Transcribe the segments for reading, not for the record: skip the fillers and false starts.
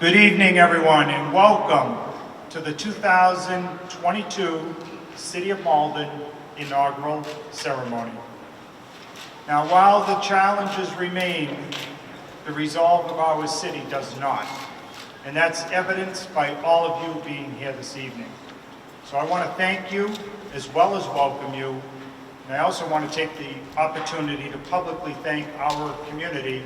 Good evening, everyone, and welcome to the 2022 City of Malden inaugural ceremony. Now, while the challenges remain, the resolve of our city does not, and that's evidenced by all of you being here this evening. So I want to thank you as well as welcome you, and I also want to take the opportunity to publicly thank our community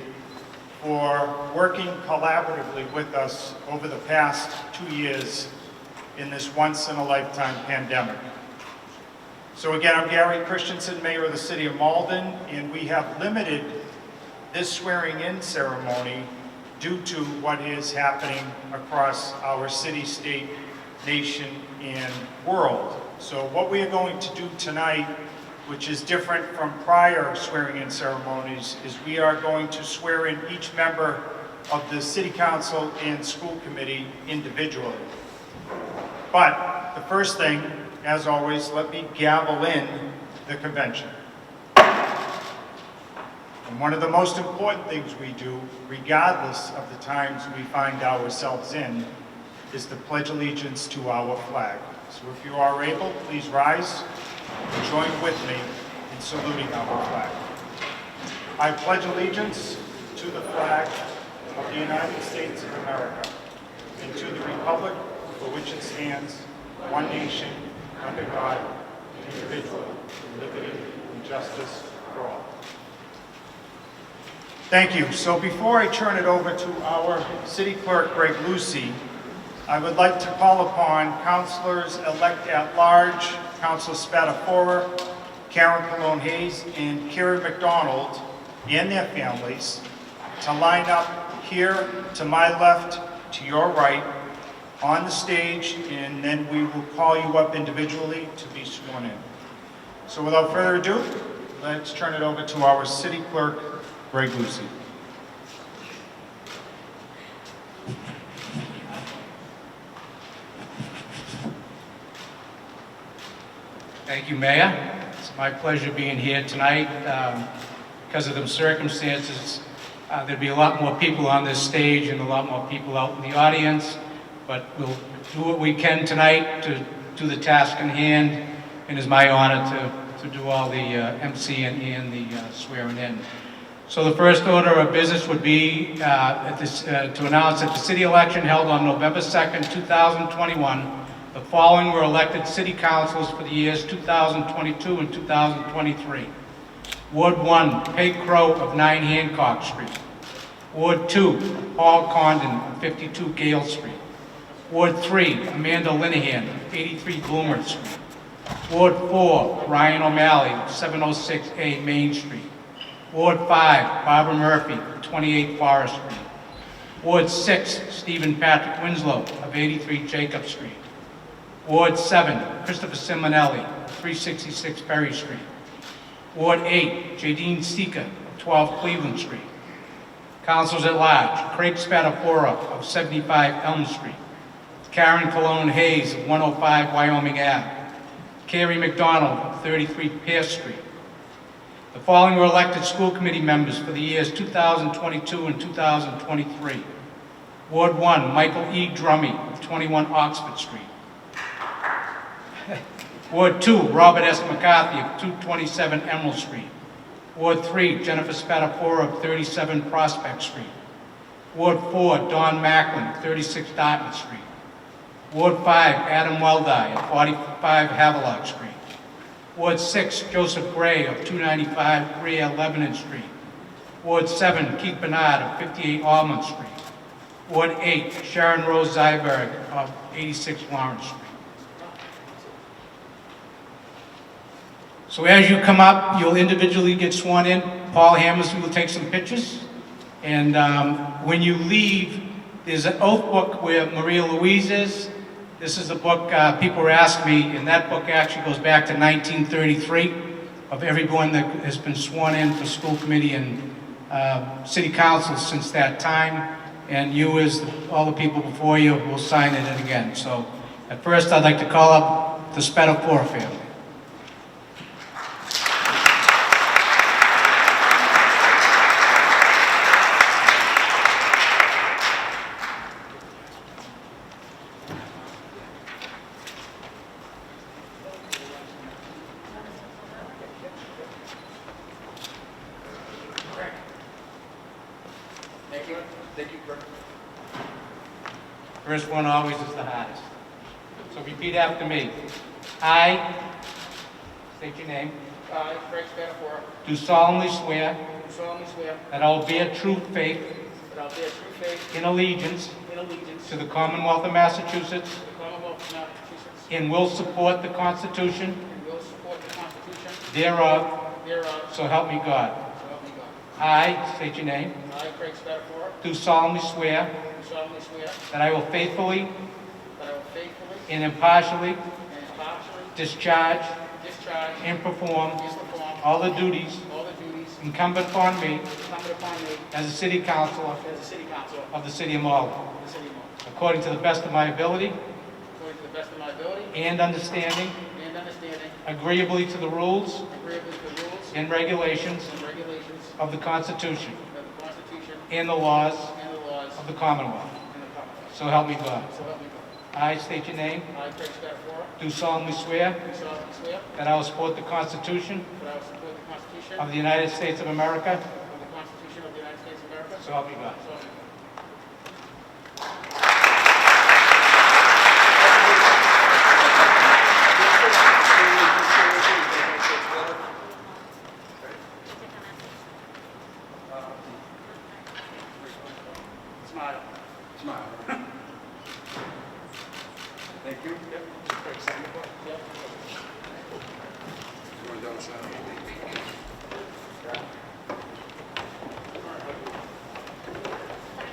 for working collaboratively with us over the past 2 years in this once-in-a-lifetime pandemic. So again, I'm Gary Christensen, Mayor of the City of Malden, and we have limited this swearing-in ceremony due to what is happening across our city, state, nation, and world. So what we are going to do tonight, which is different from prior swearing-in ceremonies, is we are going to swear in each member of the City Council and School Committee individually. But the first thing, as always, let me gavel in the convention. And one of the most important things we do, regardless of the times we find ourselves in, is to pledge allegiance to our flag. So if you are able, please rise and join with me in saluting our flag. I pledge allegiance to the flag of the United States of America and to the republic for which it stands, one nation, under God, indivisible, with liberty and justice for all. Thank you. So before I turn it over to our City Clerk, Greg Lucy, I would like to call upon Councilors-elect at large, Council Spadafora, Karen Colon-Hayes, and Kerry McDonald and their families to line up here to my left, to your right, on the stage, and then we will call you up individually to be sworn in. So without further ado, let's turn it over to our City Clerk, Greg Lucy. Thank you, Mayor. It's my pleasure being here tonight. Because of the circumstances, there'd be a lot more people on this stage and a lot more people out in the audience, but we'll do what we can tonight to do the task in hand, and it's my honor to do all the MC and the swearing in. So the first order of business would be to announce that the city election held on November 2nd, 2021, the following were elected city councils for the years 2022 and 2023. Ward 1, Peg Crow of 9 Hancock Street. Ward 2, Paul Condon of 52 Gale Street. Ward 3, Amanda Linehan of 83 Bloomer Street. Ward 4, Ryan O'Malley of 706A Main Street. Ward 5, Barbara Murphy of 28 Forest Street. Ward 6, Stephen Patrick Winslow of 83 Jacob Street. Ward 7, Christopher Simonelli, 366 Perry Street. Ward 8, Jadine Stika, of 12 Cleveland Street. Councilors at large, Craig Spadafora of 75 Elm Street. Karen Colon-Hayes of 105 Wyoming Ave. Kerry McDonald of 33 Pierce Street. The following were elected school committee members for the years 2022 and 2023. Ward 1, Michael E. Drummy of 21 Oxford Street. Ward 2, Robert S. McCarthy of 227 Emerald Street. Ward 3, Jennifer Spadafora of 37 Prospect Street. Ward 4, Don Macklin of 36 Dartmouth Street. Ward 5, Adam Weldi of 45 Havelock Street. Ward 6, Joseph Gray of 295 Greer Lebanon Street. Ward 7, Keith Bernard of 58 Almond Street. Ward 8, Sharon Rose Zyberg of 86 Lawrence Street. So as you come up, you'll individually get sworn in. Paul Hammersley will take some pictures. And when you leave, there's an oath book where Maria Louise is. This is the book people were asking me, and that book actually goes back to 1933 of everyone that has been sworn in for school committee and city council since that time. And you, as all the people before you, will sign it in again. So at first, I'd like to call up the Spadafora family. Thank you, Kirk. First one always is the hardest. So repeat after me. I, state your name, I, Craig Spatafora, do solemnly swear do solemnly swear that I will bear true faith that I will bear true faith and allegiance and allegiance to the Commonwealth of Massachusetts to the Commonwealth of Massachusetts and will support the Constitution and will support the Constitution thereof, thereof, so help me God. so help me God. I, state your name, I, Craig Spatafora, do solemnly swear do solemnly swear that I will faithfully that I will faithfully and impartially and impartially discharge discharge and perform and perform all the duties all the duties incumbent upon me incumbent upon me as a city councilor as a city councilor of the city of Malden, of the city of Malden, according to the best of my ability according to the best of my ability and understanding, and understanding, agreeably to the rules agreeably to the rules and regulations and regulations of the Constitution of the Constitution and the laws and the laws of the Commonwealth. and the Commonwealth. So help me God. So help me God. I state your name, I, Craig Spatafora, do solemnly swear do solemnly swear that I will support the Constitution that I will support the Constitution of the United States of America. of the Constitution of the United States of America. So help me God. So help me God. Smile. Smile. Thank you. Yep. Yep. Going down the side.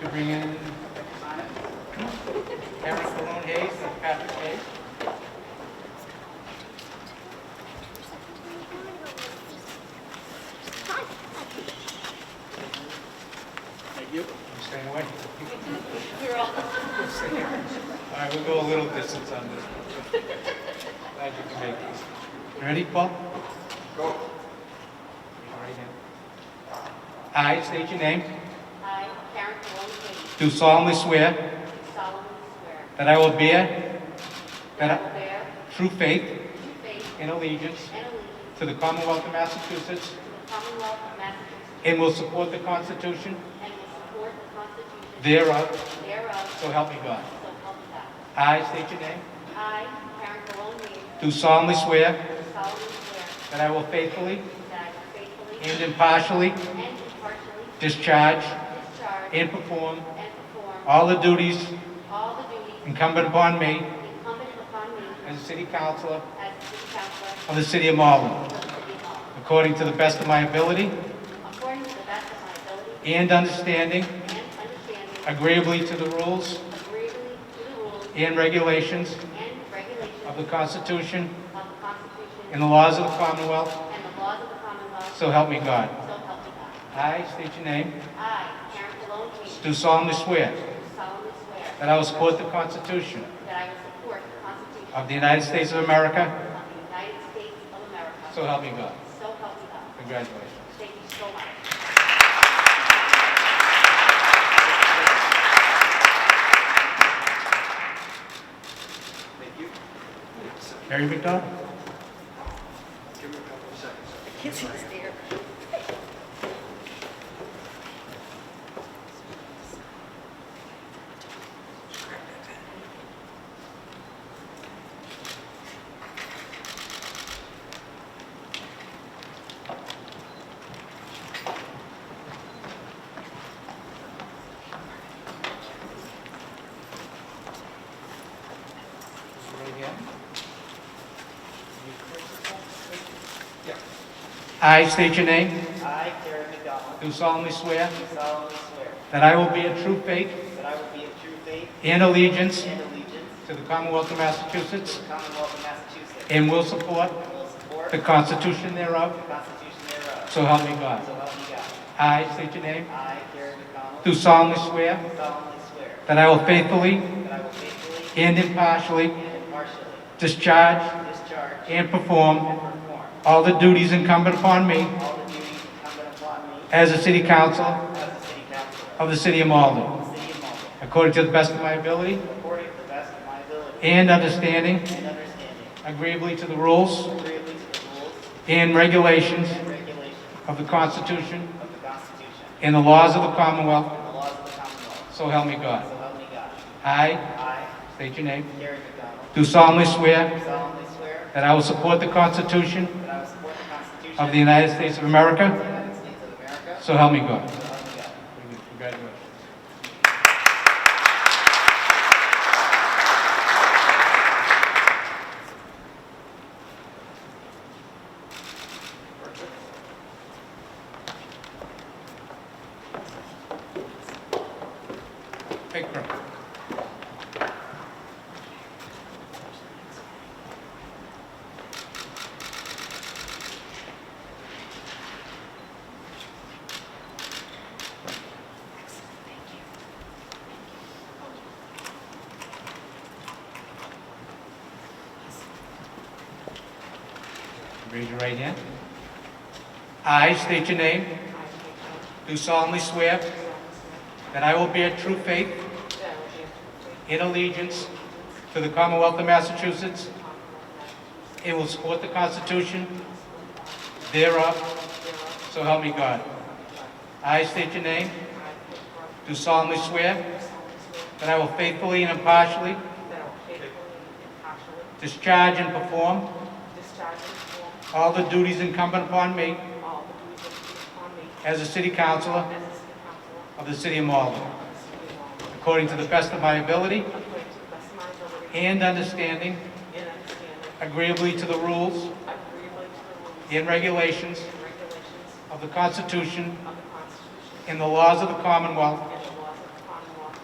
To bring in Aaron Malone Hayes and Patrick Hayes. Thank you. You staying away? We're all. All right, we'll go a little distance on this. Glad you can make this. You ready, Paul? Go. Raise your right hand. I state your name. I, Karen Malone Hayes, Do solemnly swear do solemnly swear that I will bear that I will bear true faith true faith and allegiance and allegiance to the Commonwealth of Massachusetts to the Commonwealth of Massachusetts and will support the Constitution and will support the Constitution thereof, thereof, so help me God. so help me God. I state your name. I, Karen Malone Hayes, Do solemnly swear do solemnly swear that I will faithfully that I will faithfully and impartially and impartially discharge discharge and perform and perform all the duties all the duties incumbent upon me incumbent upon me as a city councilor as a city councilor of the city of Malden, of the city of Malden, according to the best of my ability according to the best of my ability and understanding, and understanding, agreeably to the rules agreeably to the rules and regulations and regulations of the Constitution of the Constitution and the laws of the Commonwealth, and the laws of the Commonwealth, so help me God. so help me God. I state your name. I, Karen Malone Hayes, Do solemnly swear do solemnly swear that I will support the Constitution that I will support the Constitution of the United States of America, of the United States of America, so help me God. so help me God. Congratulations. Thank you so much. Thank you. Mary McDonald? Give me a couple of seconds. Kids is there. I state your name. I, Karen McDonald, Do solemnly swear do solemnly swear that I will bear true faith that I will be in true faith and allegiance and allegiance to the Commonwealth of to Massachusetts the Commonwealth of Massachusetts and will support and will support the the Constitution thereof, Constitution thereof, so help me God. so help me God. I state your name. I, Karen McDonald, Do solemnly swear do solemnly swear that I will faithfully that I will faithfully and impartially and impartially discharge discharge and perform and perform all the duties incumbent upon me all the duties incumbent upon me as a city council as a city councilor of the city of Malden, of the city of Malden, according to the best of my ability according to the best of my ability and understanding, and understanding, agreeably to the rules agreeably to the rules and regulations and regulations of the Constitution of the Constitution and the laws of the Commonwealth, and the laws of the Commonwealth, So help me God. So help me God. I, I, state your name, Gary McDonald, do solemnly swear solemnly swear that I will support the Constitution that I will support the Constitution of the United States of America. of the United States of America. So help me God. So help me God. Very good. Congratulations. Hey, Crook. Raise your right hand. I state your name. Do solemnly swear that I will bear true faith and allegiance to the Commonwealth of Massachusetts and will support the Constitution thereof. So help me God. I state your name. Do solemnly swear that I will faithfully and impartially discharge and perform all the duties incumbent upon me as a city councilor of the city of Malden, according to the best of my ability and understanding, agreeably to the rules and regulations of the Constitution and the laws of the Commonwealth.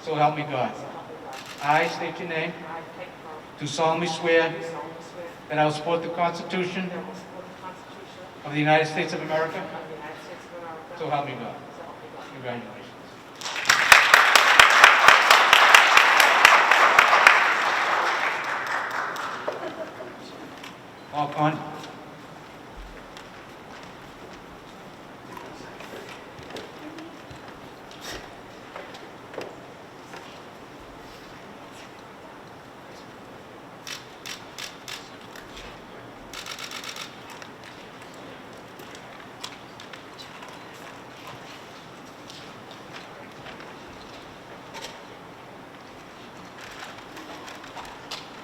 So help me God. I state your name. Do solemnly swear that I will support the Constitution of the United States of America. So help me God. Congratulations. Walk on.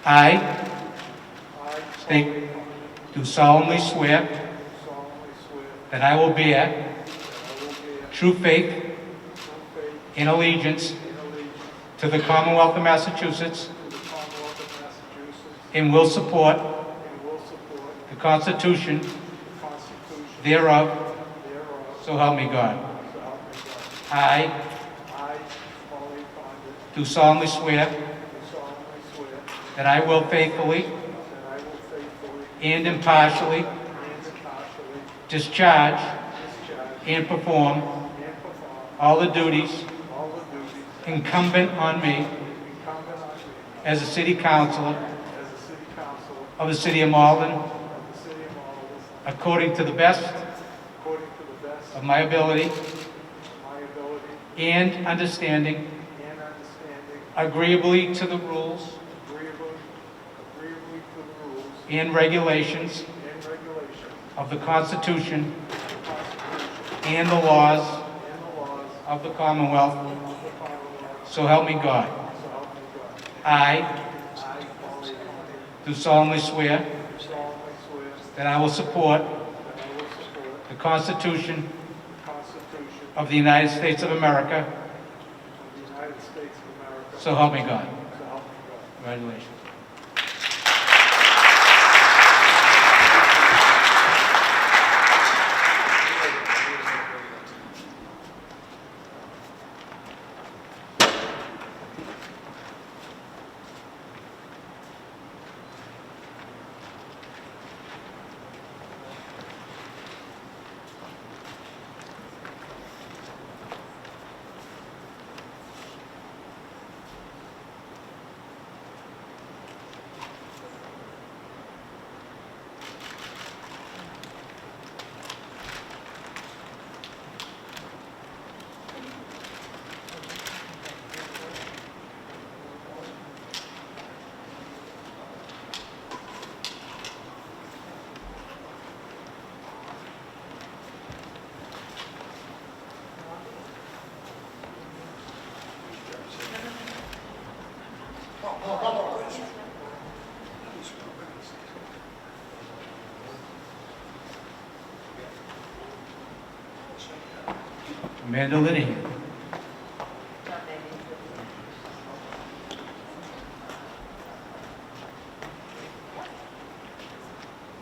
I state, do solemnly swear that I will bear true faith and allegiance to the Commonwealth of Massachusetts and will support the Constitution thereof. So help me God. I do solemnly swear that I will faithfully and impartially discharge and perform all the duties incumbent on me as a city councilor of the city of Malden, according to the best of my ability and understanding, agreeably to the rules and regulations of the Constitution and the laws of the Commonwealth. So help me God. I do solemnly swear that I will support the Constitution of the United States of America. So help me God. Congratulations. Amanda Linehan.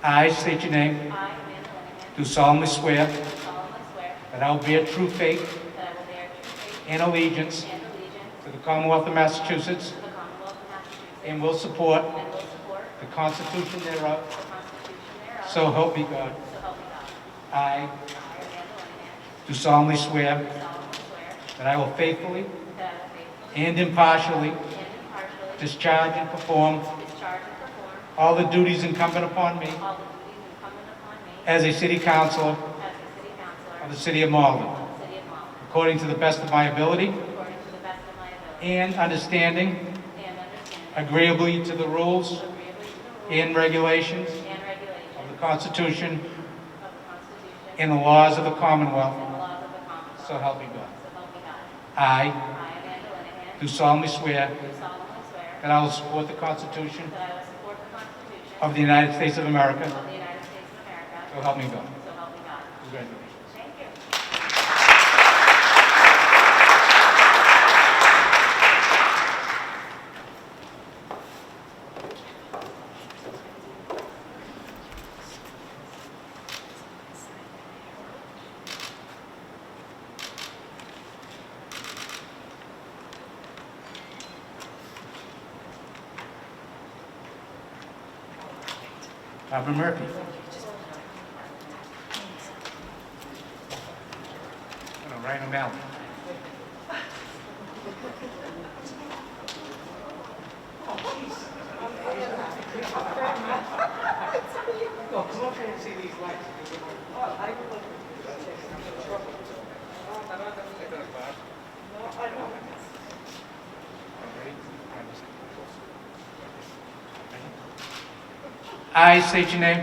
I state your name. I, Amanda Linehan, Do solemnly swear do solemnly swear that I will bear true faith that I will bear true faith and allegiance and allegiance to the Commonwealth of Massachusetts to the Commonwealth of Massachusetts and will support and will support the Constitution thereof, the Constitution thereof, so help me God. so help me God. I I, Amanda Linehan, do solemnly swear do solemnly swear that I will faithfully that I will faithfully and impartially and impartially discharge and perform discharge and perform all the duties incumbent upon me all the duties incumbent upon me as a city councillor as a city councillor of the city of Malden, of the city of Malden, according to the best of my ability according to the best of my ability and understanding, and understanding, agreeably to the rules agreeably to the rules and regulations and regulations of the Constitution of the Constitution and the laws of the and Commonwealth, the laws of the Commonwealth. so help me God. So help me God. I I, Amanda Linehan, do solemnly swear do solemnly swear that I will support the Constitution that I will support the Constitution of the United States of America, of the United States of America. so help me God. So help me God. Congratulations. Thank you. Barbara Murphy. Ryan O'Malley. No, come up here and see these lights. I state your name.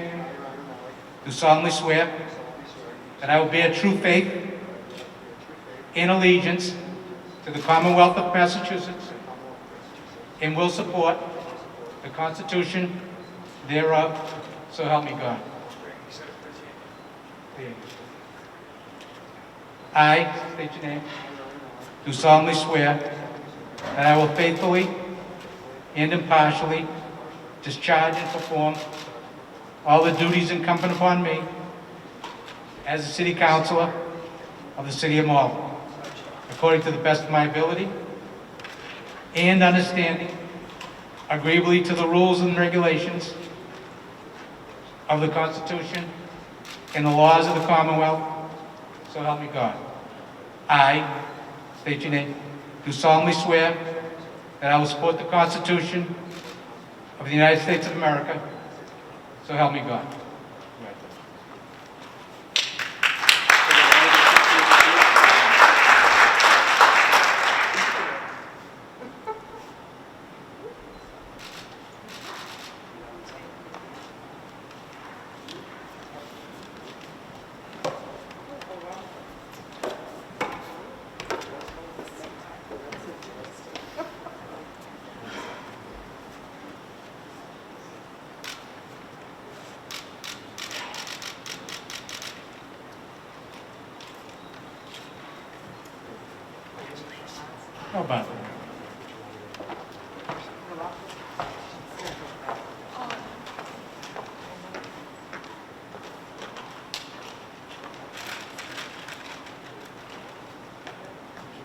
Do solemnly swear that I will bear true faith and allegiance to the Commonwealth of Massachusetts and will support the Constitution thereof, so help me God. I state your name. Do solemnly swear that I will faithfully and impartially discharge and perform all the duties incumbent upon me as a city councillor of the city of Malden, according to the best of my ability and understanding, agreeably to the rules and regulations of the Constitution and the laws of the Commonwealth, so help me God. I, state your name, do solemnly swear that I will support the Constitution of the United States of America, so help me God. How about that?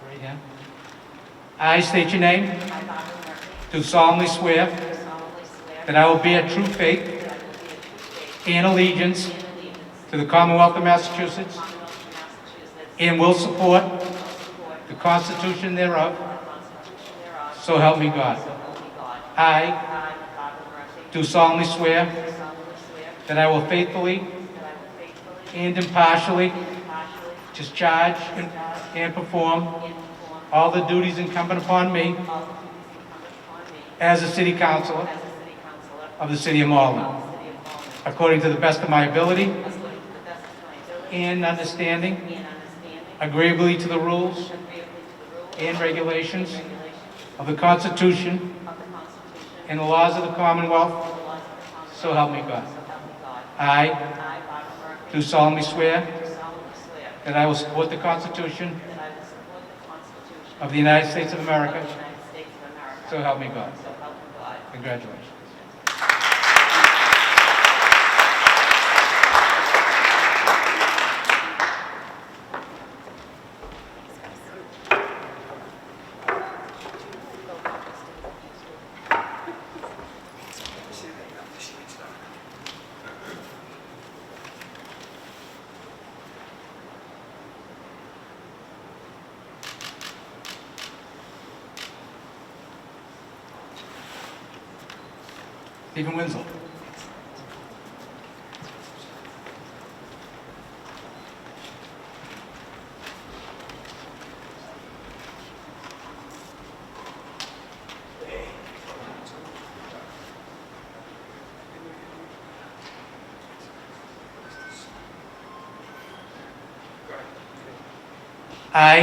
Right hand. I state your name. I, Barbara Murphy, Do solemnly swear do solemnly swear that I will bear true faith that I will bear true faith and allegiance and allegiance to the Commonwealth of to Massachusetts the Commonwealth of Massachusetts and will support and will support the Constitution thereof, the Constitution thereof, so help me God. so help me God. I I, Barbara Murphy, do solemnly swear do solemnly swear that I will faithfully that I will faithfully and impartially and impartially discharge and perform and perform all the duties incumbent upon me all the duties incumbent upon me as a city councillor as a city councillor of the city of Malden, of the city of Malden, according to the best of my ability according to the best of my ability and understanding, and understanding, agreeably to the rules agreeably to the rules and regulations regulations of the Constitution of the Constitution and the laws of the Commonwealth, and the laws of the Commonwealth, so help me God. so help me God. I I, Barbara Murphy, do solemnly swear do solemnly swear that I will support the Constitution that I will support the Constitution of the United States of of America, the United States of America. so help me God. So help me God. Congratulations. Stephen Winslow. I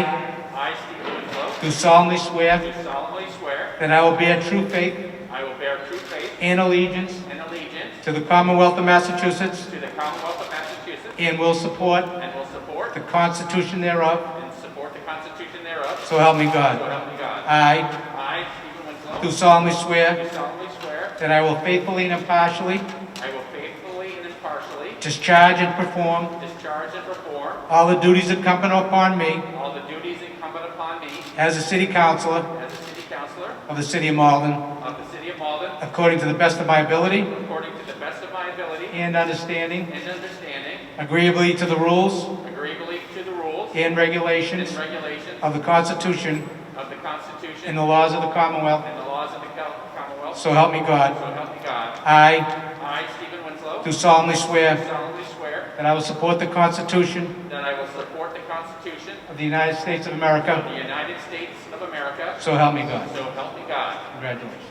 I, Stephen Winslow, do solemnly swear do solemnly swear that I will bear true faith I will bear true faith and allegiance and allegiance to the Commonwealth of Massachusetts to the Commonwealth of Massachusetts and will support and will support the Constitution thereof, and support the Constitution thereof, so help me so God. help me God. I I, Stephen Winslow, do solemnly swear do solemnly swear that I will faithfully and impartially I will faithfully and impartially discharge and perform discharge and perform all the duties incumbent upon me all the duties incumbent upon me as a city councillor as a city councillor of the city of Malden, of the city of Malden, according to the best of my ability according to the best of my ability and understanding, and understanding, agreeably to the rules agreeably to the rules and regulations and regulations of the Constitution of the Constitution and the laws of the Commonwealth, and the laws of the Commonwealth, so help me so God. help me God. I I, Stephen Winslow, do solemnly swear solemnly swear that I will support the Constitution that I will support the Constitution of the United States of of America, the United States of America, so help me God. so help me God. Congratulations.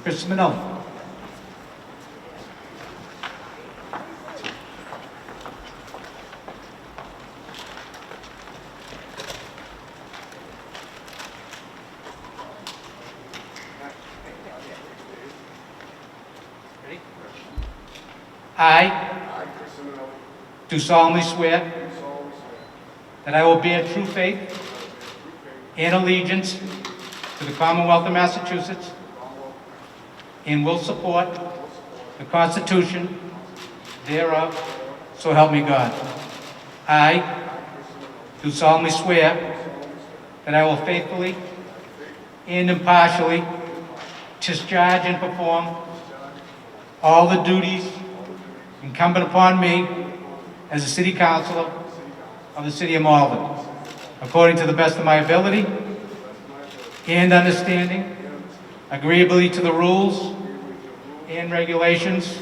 Chris Minot. Ready? I do solemnly swear that I will bear true faith and allegiance to the Commonwealth of Massachusetts and will support the Constitution thereof, so help me God. I do solemnly swear that I will faithfully and impartially discharge and perform all the duties incumbent upon me as a city councillor of the city of Malden, according to the best of my ability and understanding, agreeably to the rules and regulations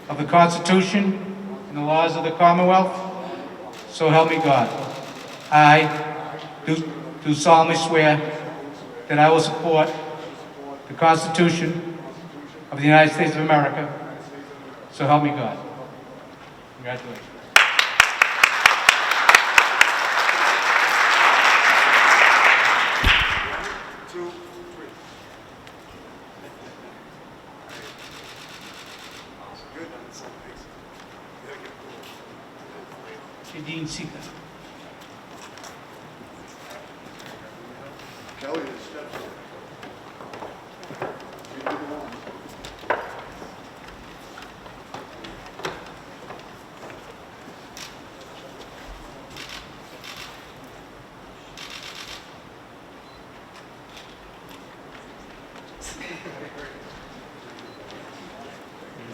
of the Constitution and the laws of the Commonwealth, so help me God. I do solemnly swear that I will support the Constitution of the United States of America, so help me God. Congratulations. Dean Sika. Kelly is steps.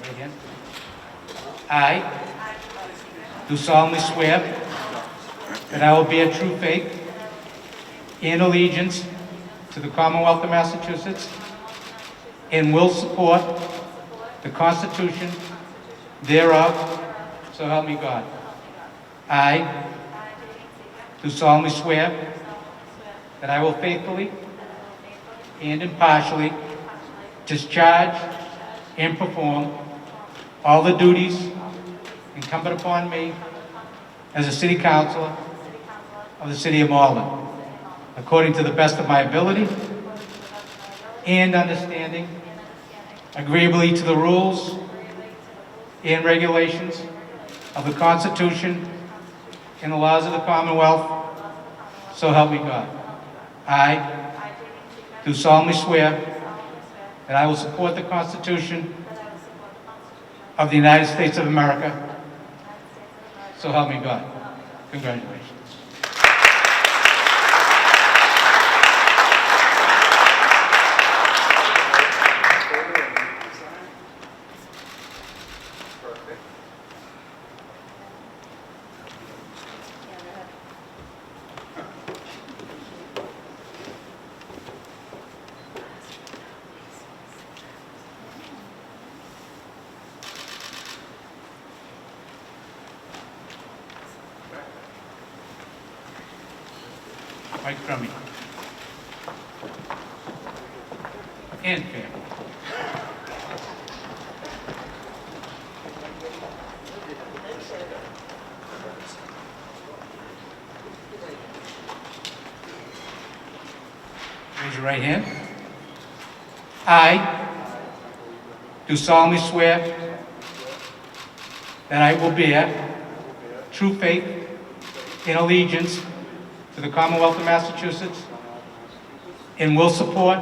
Right hand. I do solemnly swear that I will bear true faith and allegiance to the Commonwealth of Massachusetts and will support the Constitution thereof, so help me God. I do solemnly swear that I will faithfully and impartially discharge and perform all the duties incumbent upon me as a city councilor of the city of Malden, according to the best of my ability and understanding, agreeably to the rules and regulations of the Constitution and the laws of the Commonwealth, so help me God. I do solemnly swear that I will support the Constitution of the United States of America, so help me God. Congratulations. Mike Crummy. And family. Raise your right hand. I do solemnly swear that I will bear true faith and allegiance to the Commonwealth of Massachusetts and will support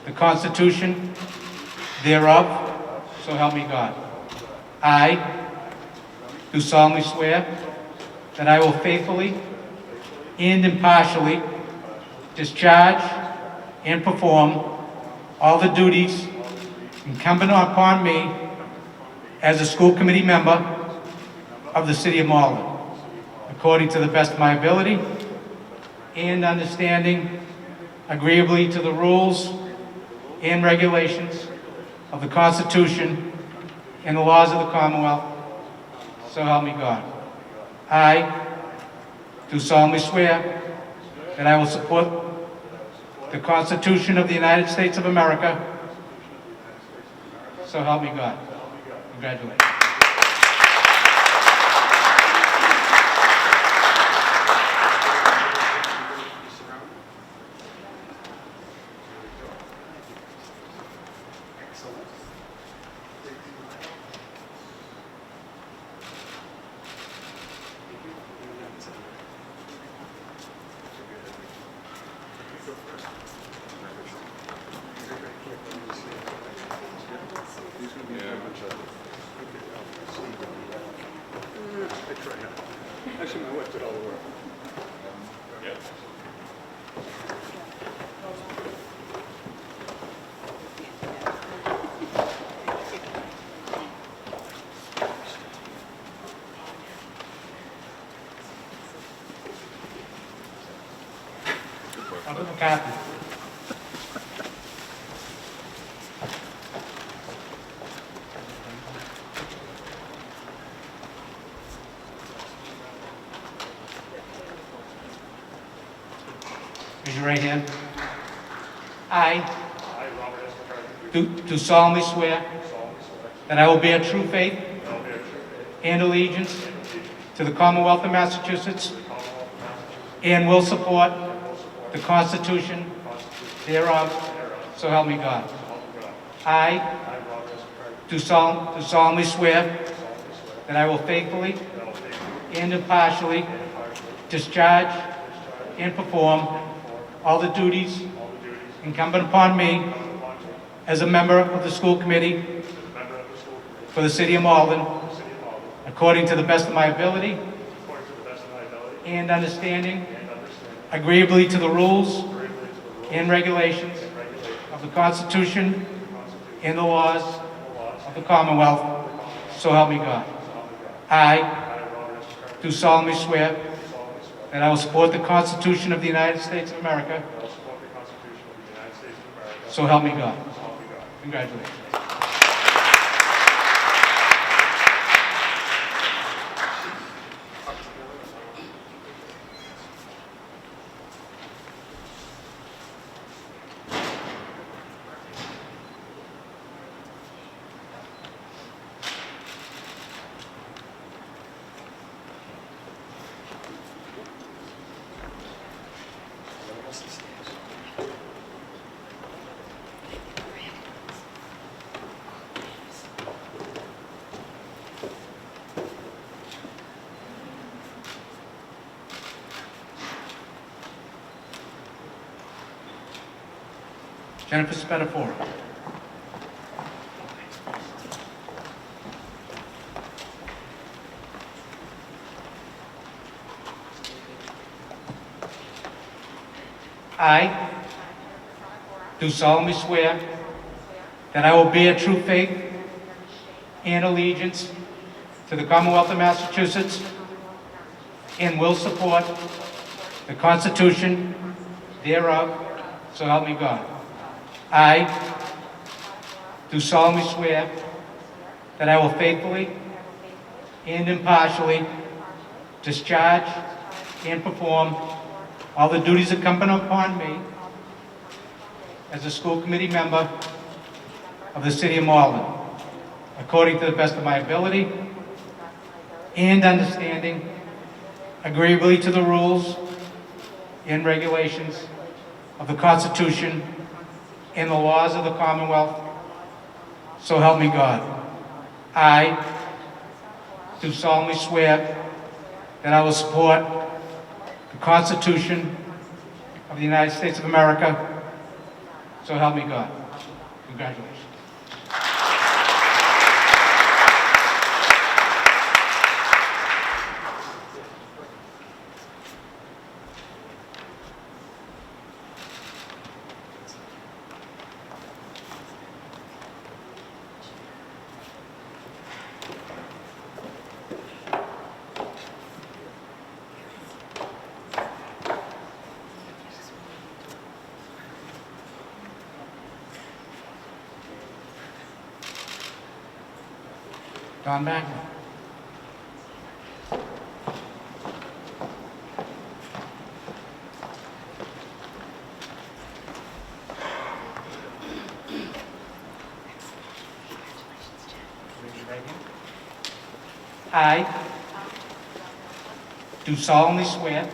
the Constitution thereof, so help me God. I do solemnly swear that I will faithfully and impartially discharge and perform all the duties incumbent upon me as a school committee member of the city of Malden, according to the best of my ability and understanding, agreeably to the rules and regulations of the Constitution and the laws of the Commonwealth, so help me God. I do solemnly swear that I will support the Constitution of the United States of America, so help me God. Congratulations. Actually, my wife did all the work. Robert McCarthy. Raise your right hand. I do solemnly swear that I will bear true faith and allegiance to the Commonwealth of Massachusetts and will support the Constitution thereof, so help me God. I do solemnly swear that I will faithfully and impartially discharge and perform all the duties incumbent upon me as a member of the school committee for the city of Malden, according to the best of my ability and understanding, agreeably to the rules and regulations of the Constitution and the laws of the Commonwealth, so help me God. I do solemnly swear that I will support the Constitution of the United States of America, so help me God. Congratulations. Jennifer Spatafora. I do solemnly swear that I will bear true faith and allegiance to the Commonwealth of Massachusetts and will support the Constitution thereof, so help me God. I do solemnly swear that I will faithfully and impartially discharge and perform all the duties incumbent upon me as a school committee member of the City of Malden, according to the best of my ability and understanding, agreeably to the rules and regulations of the Constitution and the laws of the Commonwealth, so help me God. I do solemnly swear that I will support the Constitution of the United States of America, so help me God. Congratulations. Don Magna. I do solemnly swear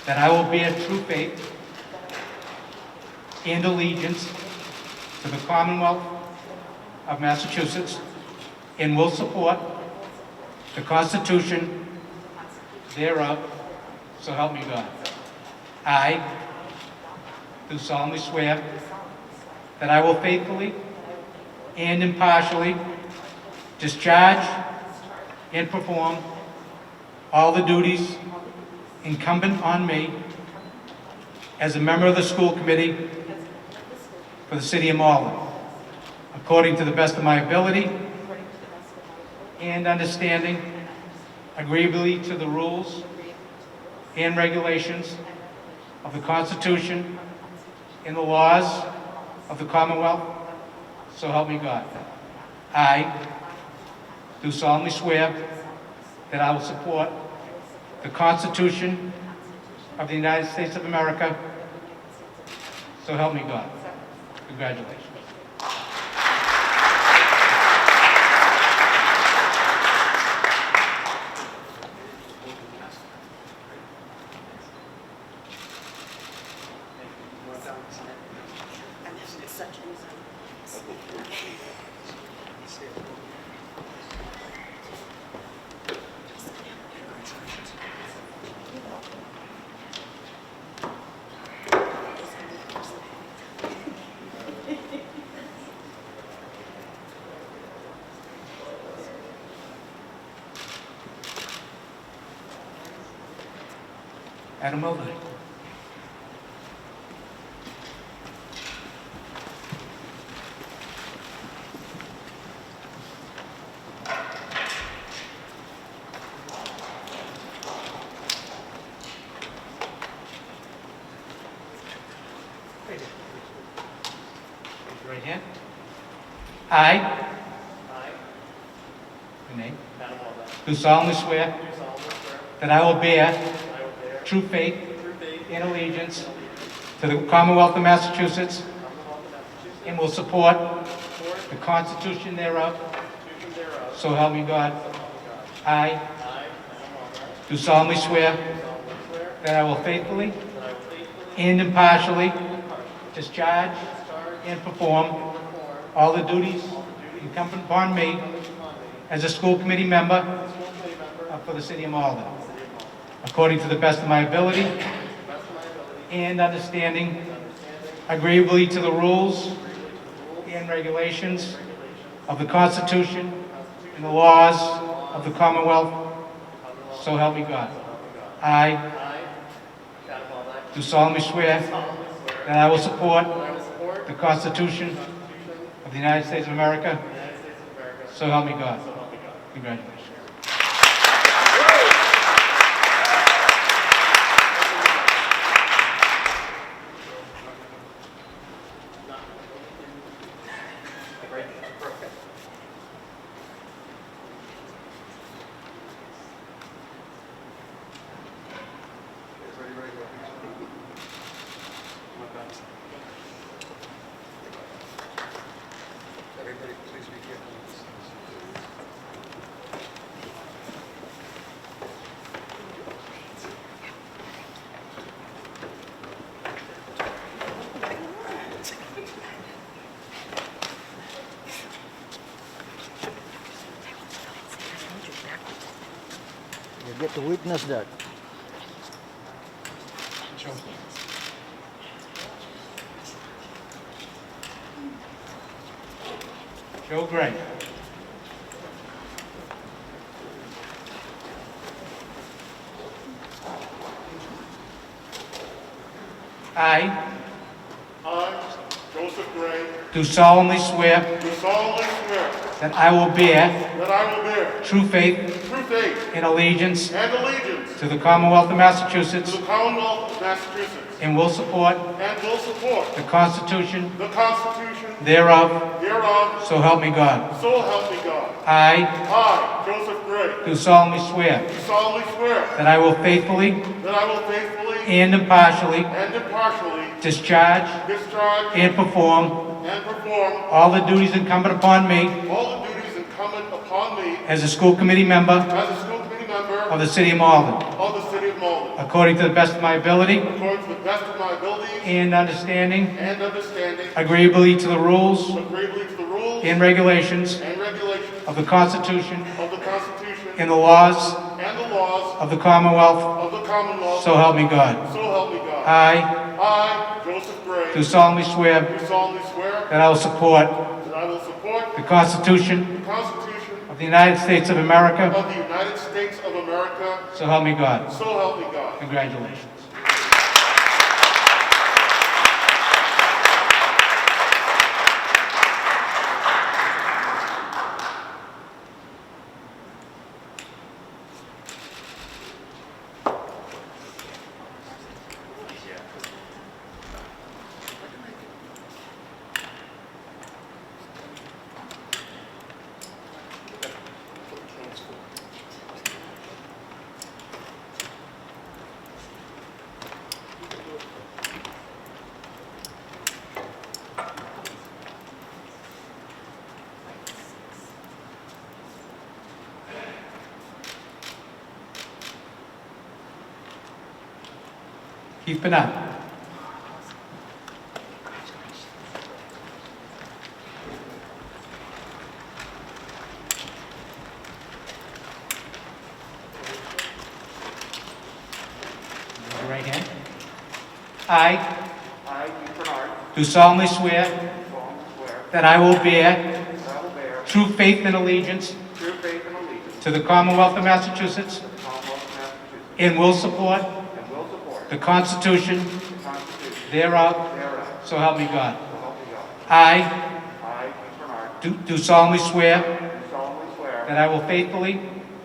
that I will bear true faith and allegiance to the Commonwealth of Massachusetts and will support the Constitution thereof, so help me God. I do solemnly swear that I will faithfully and impartially discharge and perform all the duties incumbent on me as a member of the school committee for the City of Malden, according to the best of my ability and understanding, agreeably to the rules and regulations of the Constitution and the laws of the Commonwealth, so help me God. I do solemnly swear that I will support the Constitution of the United States of America, so help me God. Congratulations. Adam Malden. Right hand. I, your name, do solemnly swear that I will bear true faith and allegiance to the Commonwealth of Massachusetts and will support the Constitution thereof, so help me God. I do solemnly swear that I will faithfully and impartially discharge and perform all the duties incumbent upon me as a school committee member for the City of Malden, according to the best of my ability and understanding, agreeably to the rules and regulations of the Constitution and the laws of the Commonwealth, so help me God. I do solemnly swear that I will support the Constitution of the United States of America, so help me God. Congratulations. Everybody, please be careful. You get to witness that. Joe. Joe Gray. I I, Joseph Gray, do solemnly swear do solemnly swear that I will bear that I will bear true faith true faith and allegiance and allegiance to the Commonwealth of to Massachusetts the Commonwealth of Massachusetts and will support and will support the Constitution the Constitution thereof, thereof, so help me God. so help me God. I I, Joseph Gray, do solemnly swear do solemnly swear that I will faithfully that I will faithfully and impartially and impartially discharge discharge and perform and perform all the duties incumbent upon me all the duties incumbent upon me as a school committee member as a school committee member of the City of Malden, of the City of Malden, according to the best of my ability according to the best of my abilities and understanding, and understanding, agreeably to the rules agreeably to the rules and regulations and regulations of the Constitution of the Constitution and the laws and the laws of the Commonwealth, of the Commonwealth, so help me God. so help me God. I I, Joseph Gray, do solemnly swear do solemnly swear that I will support that I will support the Constitution the Constitution of the United States of America, of the United States of America, so help me God. so help me God. Congratulations. Keith Bennett. Raise your right hand. I I, Keith Bernard, do solemnly swear solemnly swear that I will bear that I will bear true faith and allegiance true faith and allegiance to the Commonwealth of Massachusetts to the Commonwealth of Massachusetts and will support and will support the Constitution the Constitution thereof, thereof, so help me God. so help me God. I I, Keith Bernard, do solemnly swear do solemnly swear that I will faithfully that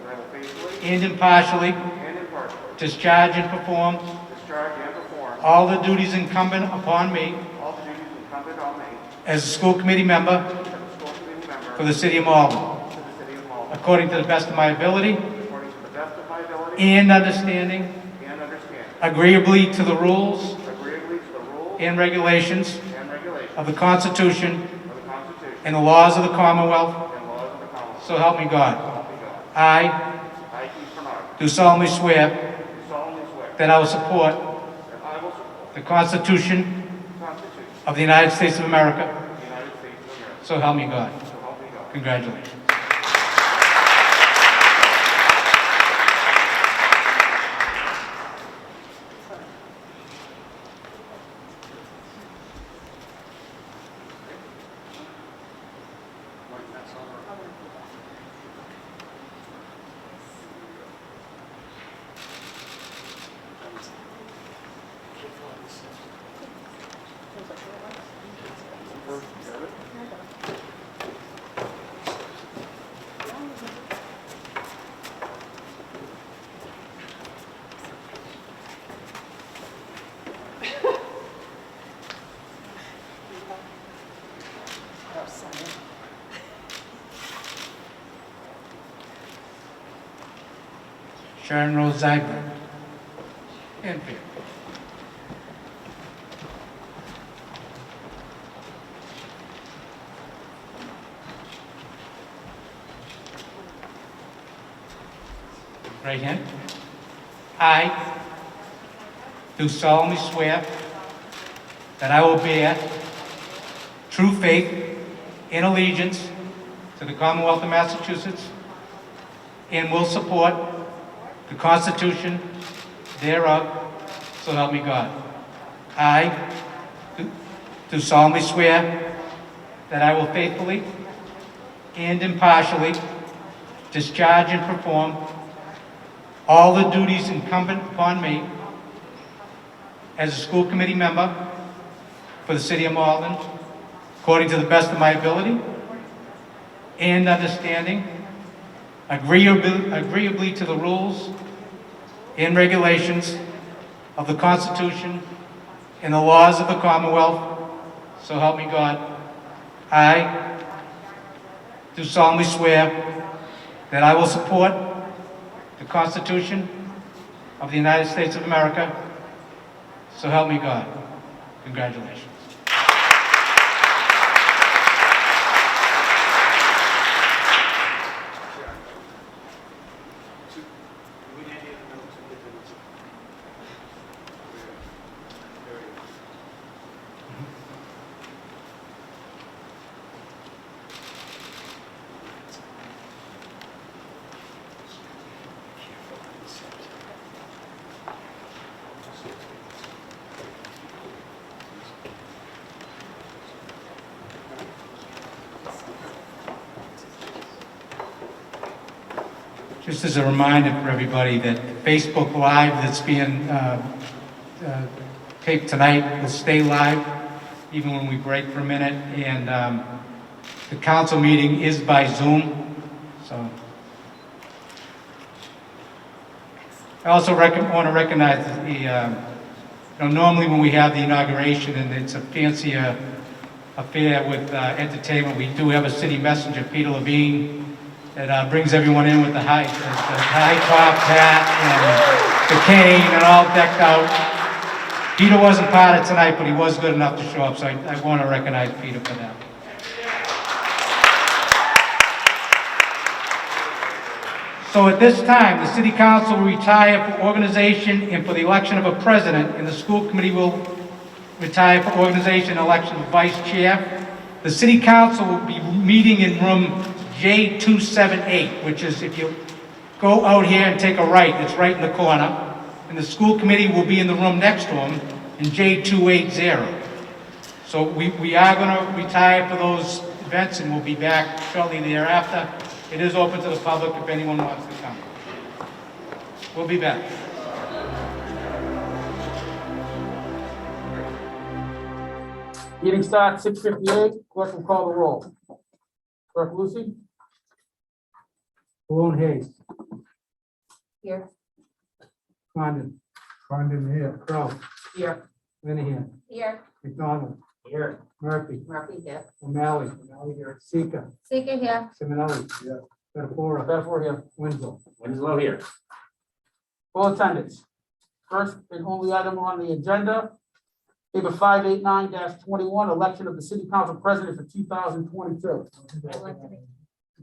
I will faithfully and impartially and impartially discharge and perform discharge and perform all the duties incumbent upon me all the duties incumbent on me as a school committee member as a school committee member for the City of Malden, to the City of Malden, according to the best of my ability according to the best of my ability and understanding, and understanding, agreeably to the rules agreeably to the rules and regulations and regulations of the Constitution of the Constitution and the laws of the Commonwealth, and laws of the Commonwealth, so help me so God. help me God. I I, Keith Bernard, do solemnly swear do solemnly swear that I will support that I will support the Constitution the Constitution of the United States of America, of the United States of America, so help me God. so help me God. Congratulations. Sharon Zyber. And Peter. Right hand. I do solemnly swear that I will bear true faith and allegiance to the Commonwealth of Massachusetts and will support the Constitution thereof, so help me God. I do solemnly swear that I will faithfully and impartially discharge and perform all the duties incumbent upon me as a school committee member for the city of Malden, according to the best of my ability and understanding, agreeably to the rules and regulations of the Constitution and the laws of the Commonwealth, so help me God. I do solemnly swear that I will support the Constitution of the United States of America, so help me God. Congratulations. We didn't even know to get the. Just as a reminder for everybody that Facebook Live that's being taped tonight will stay live even when we break for a minute, and the council meeting is by Zoom, so. I also want to recognize the, normally when we have the inauguration and it's a fancier affair with entertainment, we do have a city messenger, Peter Levine, that brings everyone in with the high top hat and the cane and all decked out. Peter wasn't part of tonight, but he was good enough to show up, so I want to recognize Peter for that. So at this time, the City Council will retire for organization and for the election of a president, and the school committee will retire for organization and election of vice chair. The City Council will be meeting in room J278, which is, if you go out here and take a right, it's right in the corner. And the school committee will be in the room next to them in J280. So we are going to retire for those events, and we'll be back shortly thereafter. It is open to the public if anyone wants to come. We'll be back. Meeting starts 6:58. Clerk will call the roll. Clerk Lucy? Malone Hayes. Here. Condon. Condon here. Crowe. Here. Linehan. Here. McDonald. Here. Murphy. Murphy here. O'Malley. O'Malley here. Sika. Seeker here. Simonelli. Yeah. Betafora. Better here. Winslow. Winslow here. Full attendance. First and only item on the agenda, paper 589-21, election of the city council president for 2022. Okay,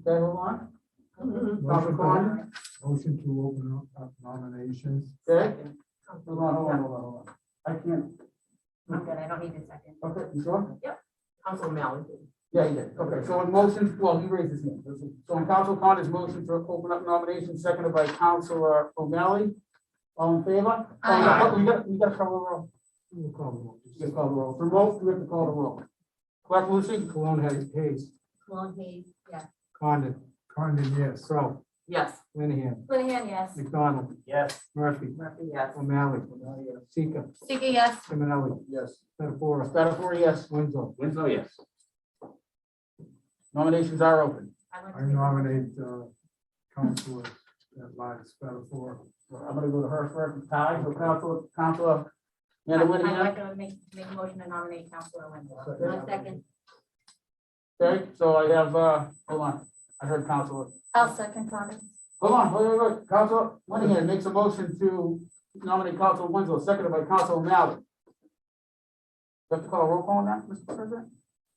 hold on. Council Con. Motion to open up nominations. Okay. Hold on. I can't. I'm good. I don't need a second. Okay, you sure? Council Malden. Yeah, he did. Okay, so in motion, well, he raised his hand. So in Council Connor's motion to open up nominations, seconded by Councilor O'Malley. All in favor? Aye. We got to call the roll. We'll call the roll. You call the roll. For vote, we have to call the roll. Clerk Lucy? Cologne Hayes. Malone Hayes, yes. Condon. Condon, yes. Crowe. Yes. Linehan. Linehan, yes. McDonald. Yes. Murphy. Murphy, yes. O'Malley. Sika. Seeker, yes. Simonelli. Yes. Betafora. Better yes. Winslow. Winslow, yes. Nominations are open. I nominate Councilor at large Betafora. I'm gonna go to her first. Tie, so Councilor. I'd Linehan. like to make a motion to nominate Councilor Winslow. One second. Okay, so I have, hold on. I heard Councilor. I'll second Condon. Hold on, wait. Council Monahan makes a motion to nominate Council Winslow, seconded by Council Malden. You have to call a roll call on that, Mr. President?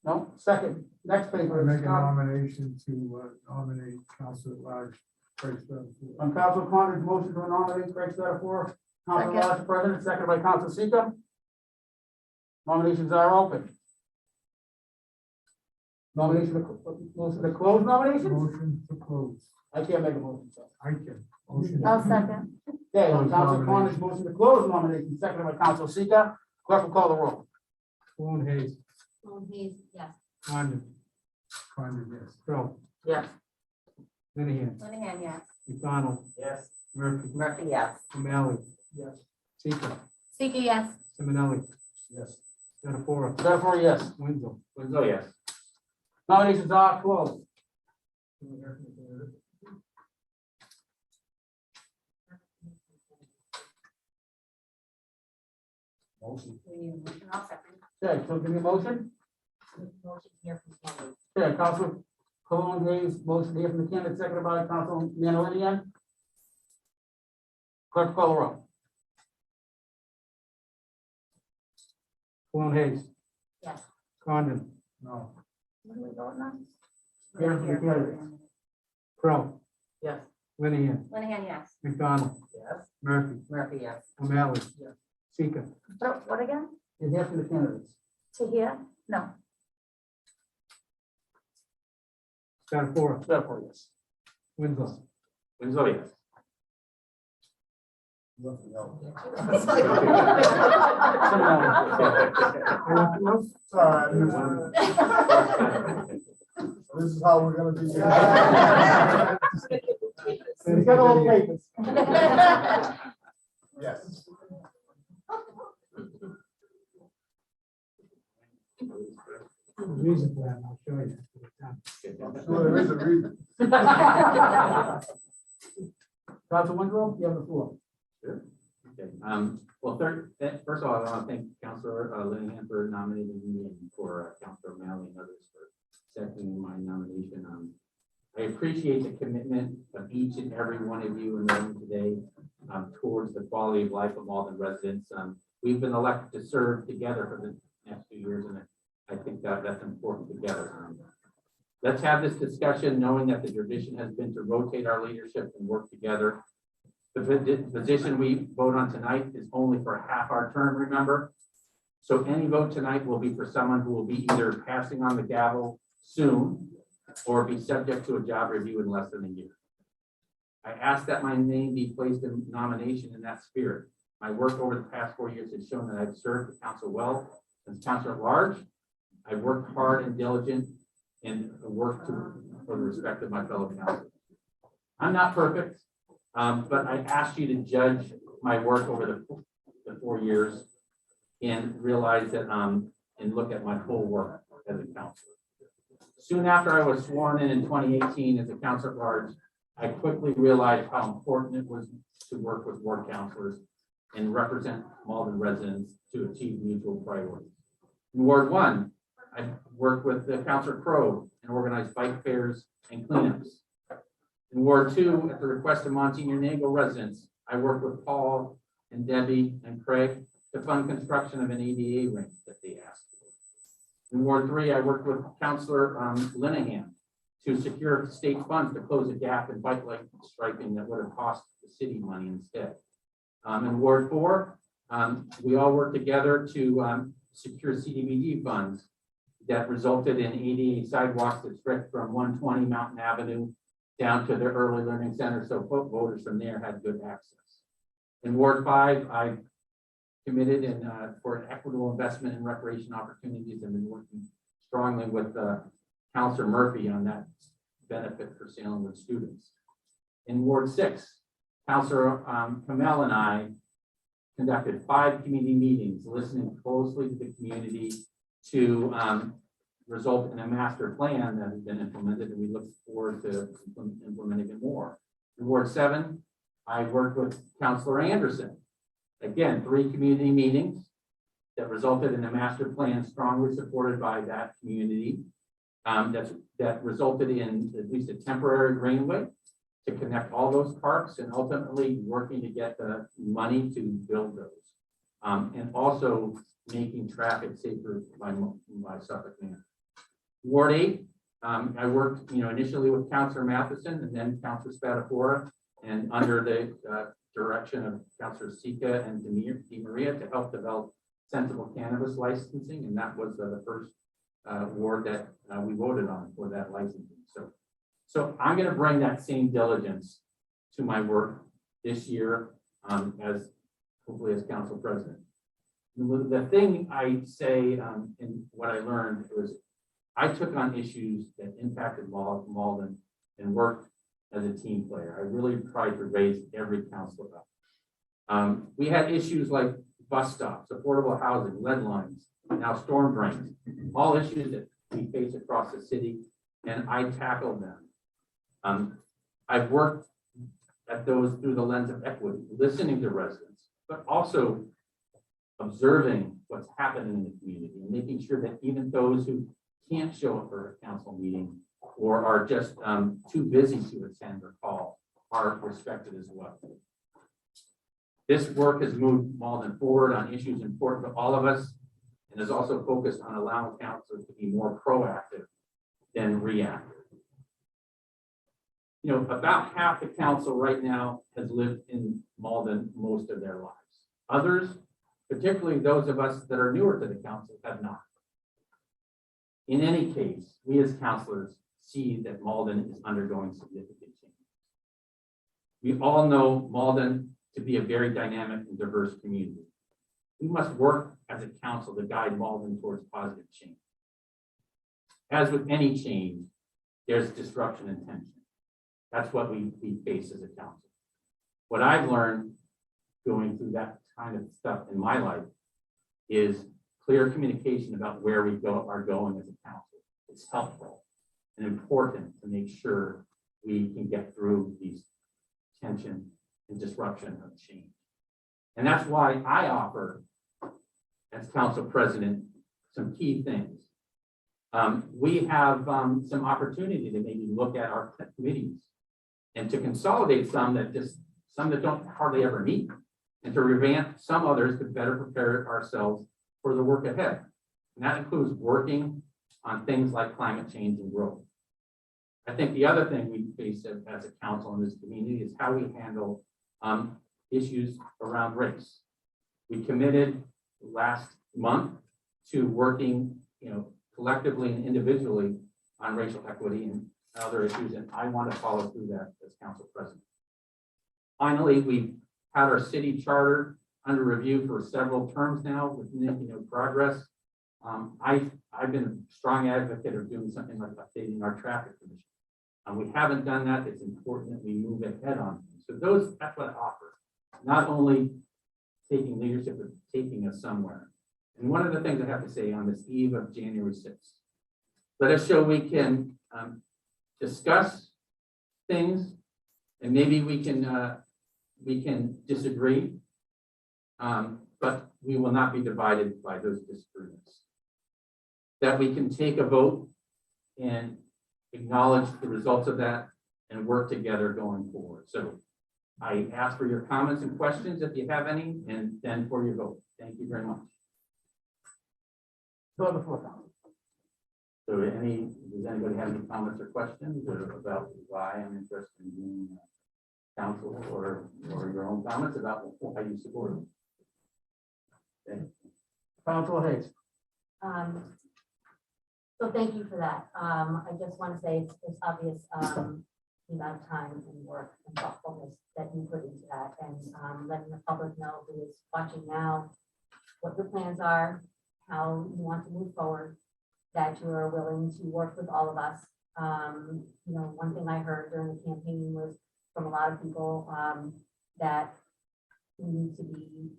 No? Second, next paper. Make a nomination to nominate Council at Large Craig Stratford. On Council Connor's motion to nominate Craig Stratford, Council Lodge President, seconded by Council Seeker. Nominations are open. Motion to close nominations? Motion to close. I can't make a motion, sir. I can. Motion. I'll second. Okay, on Close Council Connor's nominations. motion to close nominations, seconded by Council Seeker. Clerk will call the roll. Sloan Hayes. Hayes, yes. Condon. Condon, yes. Crowe. Yes. Linehan. Monahan, yes. McDonald. Yes. Murphy. Murphy, yes. O'Malley. Yes. Seeker. Seeker, yes. Simonelli. Yes. Spatafora. Therefore, yes. Winslow. Winslow, yes. Nominations are closed. We need a motion, I'll second. Okay, so give me a motion. Motion here from Candace. Okay, Council Cologne Hayes, motion here from the candidate, seconded by Council Manalinian. Clerk call the roll. Sloan Hayes. Yes. Condon. No. What are we voting on? Here, the candidate. Crowe. Yes. Linehan. Monahan, yes. McDonald. Yes. Murphy. Murphy, yes. O'Malley. Yes. Seeker. So what again? You're here from the candidates. To here? No. Spatafora. Therefore, yes. Winslow. Winslow, yes. This is how we're gonna be. We got all papers. Yes. Reason for that, I'll show you. Sure, there is a reason. Council Winslow, you have the floor. Okay, well, first of all, I want to thank Councilor Linehan for nominating me and for Councilor O'Malley and others for seconding my nomination. I appreciate the commitment of each and every one of you in the room today towards the quality of life of Malden residents. We've been elected to serve together for the next few years, and I think that that's important together. Let's have this discussion knowing that the tradition has been to rotate our leadership and work together. The position we vote on tonight is only for half our term, remember? So any vote tonight will be for someone who will be either passing on the gavel soon or be subject to a job review in less than a year. I ask that my name be placed in nomination in that spirit. My work over the past 4 years has shown that I've served the council well. As councilor at large, I've worked hard and diligent and worked for the respect of my fellow councilors. I'm not perfect, but I ask you to judge my work over the 4 years and realize that and look at my full work as a councilor. Soon after I was sworn in 2018 as a councilor at large, I quickly realized how important it was to work with ward councilors and represent Malden residents to achieve mutual priorities. In Ward 1, I worked with Councilor Crowe and organized bike fairs and cleanups. In Ward 2, at the request of Monsignor Nagle residents, I worked with Paul and Debbie and Craig to fund construction of an ADA rink that they asked for. In Ward 3, I worked with Councilor Linehan to secure state funds to close a gap in bike lane striping that would have cost the city money instead. In Ward 4, we all worked together to secure CDBG funds that resulted in ADA sidewalks that stretched from 120 Mountain Avenue down to the early learning center, so voters from there had good access. In Ward 5, I committed for equitable investment in recreation opportunities and been working strongly with Councilor Murphy on that benefit for Salemwood students. In Ward 6, Councilor Kamel and I conducted 5 community meetings, listening closely to the community to result in a master plan that has been implemented, and we look forward to implementing it more. In Ward 7, I worked with Councilor Anderson. Again, 3 community meetings that resulted in a master plan strongly supported by that community that resulted in at least a temporary greenway to connect all those parks and ultimately working to get the money to build those. And also making traffic safer by Suffolk Manor. Ward 8, I worked, initially with Councilor Matheson and then Councilor Spatafora, and under the direction of Councilor Sika and DeMaria to help develop sensible cannabis licensing, and that was the first ward that we voted on for that licensing. So I'm going to bring that same diligence to my work this year as hopefully as council president. The thing I say and what I learned was I took on issues that impacted Malden and worked as a team player. I really tried to raise every councilor up. We had issues like bus stops, affordable housing, lead lines, now storm drains, all issues that we face across the city, and I tackled them. I've worked at those through the lens of equity, listening to residents, but also observing what's happening in the community and making sure that even those who can't show up for a council meeting or are just too busy to attend or call are respected as well. This work has moved Malden forward on issues important to all of us and is also focused on allowing councilors to be more proactive than reactive. About half the council right now has lived in Malden most of their lives. Others, particularly those of us that are newer to the council, have not. In any case, we as councilors see that Malden is undergoing significant change. We all know Malden to be a very dynamic and diverse community. We must work as a council to guide Malden towards positive change. As with any change, there's disruption and tension. That's what we face as a council. What I've learned going through that kind of stuff in my life is clear communication about where we are going as a council. It's helpful and important to make sure we can get through these tension and disruption of change. And that's why I offer, as council president, some key things. We have some opportunity to maybe look at our committees and to consolidate some that don't hardly ever meet, and to revamp some others to better prepare ourselves for the work ahead. And that includes working on things like climate change and growth. I think the other thing we face as a council in this community is how we handle issues around race. We committed last month to working, collectively and individually on racial equity and other issues, and I want to follow through that as council president. Finally, we've had our city charter under review for several terms now with progress. I've been a strong advocate of doing something like updating our traffic commission. We haven't done that. It's important that we move ahead on things. So that's what I offer. Not only taking leadership, but taking us somewhere. And one of the things I have to say on this eve of January 6th, let us show we can discuss things, and maybe we can disagree, but we will not be divided by those disagreements. That we can take a vote and acknowledge the results of that and work together going forward. So I ask for your comments and questions if you have any, and then for your vote. Thank you very much. Go to the floor. So does anybody have any comments or questions about why I'm interested in being council, or your own comments about how you support it? Okay. Councilor Hayes. So thank you for that. I just want to say it's obvious the amount of time and work and thoughtfulness that you put into that, and letting the public know who is watching now what your plans are, how you want to move forward, that you are willing to work with all of us. One thing I heard during the campaign was from a lot of people that we need to be,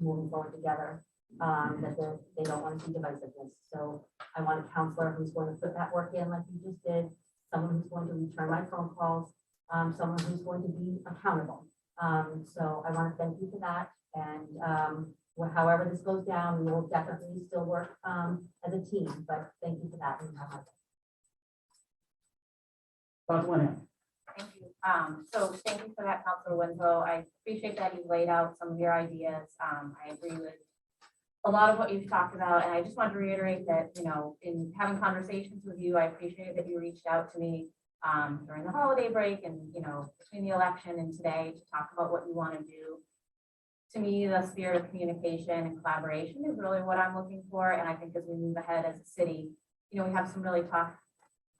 moving forward together, that they don't want to see divisiveness. So I want a counselor who's going to put that work in like you just did, someone who's going to return my phone calls, someone who's going to be accountable. So I want to thank you for that. And however this goes down, we will definitely still work as a team, but thank you for that. Councilor Linehan. Thank you. So thank you for that, Councilor Winslow. I appreciate that you laid out some of your ideas. I agree with a lot of what you've talked about, and I just want to reiterate that, you know, in having conversations with you, I appreciate that you reached out to me during the holiday break and, you know, between the election and today to talk about what you want to do. To me, the spirit of communication and collaboration is really what I'm looking for, and I think as we move ahead as a city, you know, we have some really tough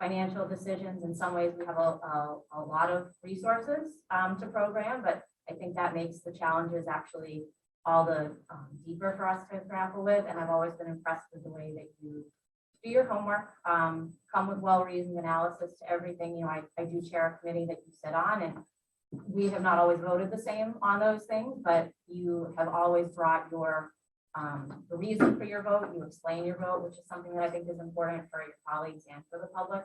financial decisions. In some ways, we have a lot of resources to program, but I think that makes the challenges actually all the deeper for us to grapple with. And I've always been impressed with the way that you do your homework, come with well-reasoned analysis to everything. You know, I do chair a committee that you sit on, and we have not always voted the same on those things, but you have always brought your the reason for your vote. You explain your vote, which is something that I think is important for your colleagues and for the public.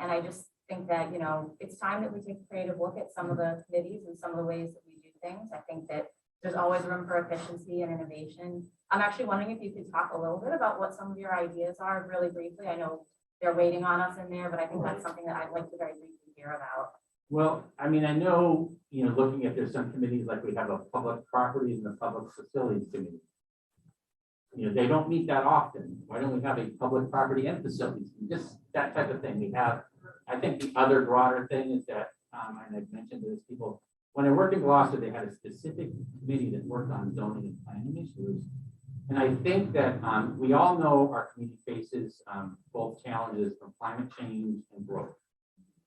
And I just think that, you know, it's time that we take a creative look at some of the committees and some of the ways that we do things. I think that there's always room for efficiency and innovation. I'm actually wondering if you could talk a little bit about what some of your ideas are really briefly. I know they're waiting on us in there, but I think that's something that I'd like to very briefly hear about. Well, I mean, I know, you know, looking at, there's some committees, like we have a public properties and a public facilities committee. You know, they don't meet that often. Why don't we have a public property and facilities? Just that type of thing. We have, I think the other broader thing is that, and I've mentioned to those people, when I worked in Gloucester, they had a specific committee that worked on zoning and planning issues. And I think that we all know our community faces both challenges from climate change and growth.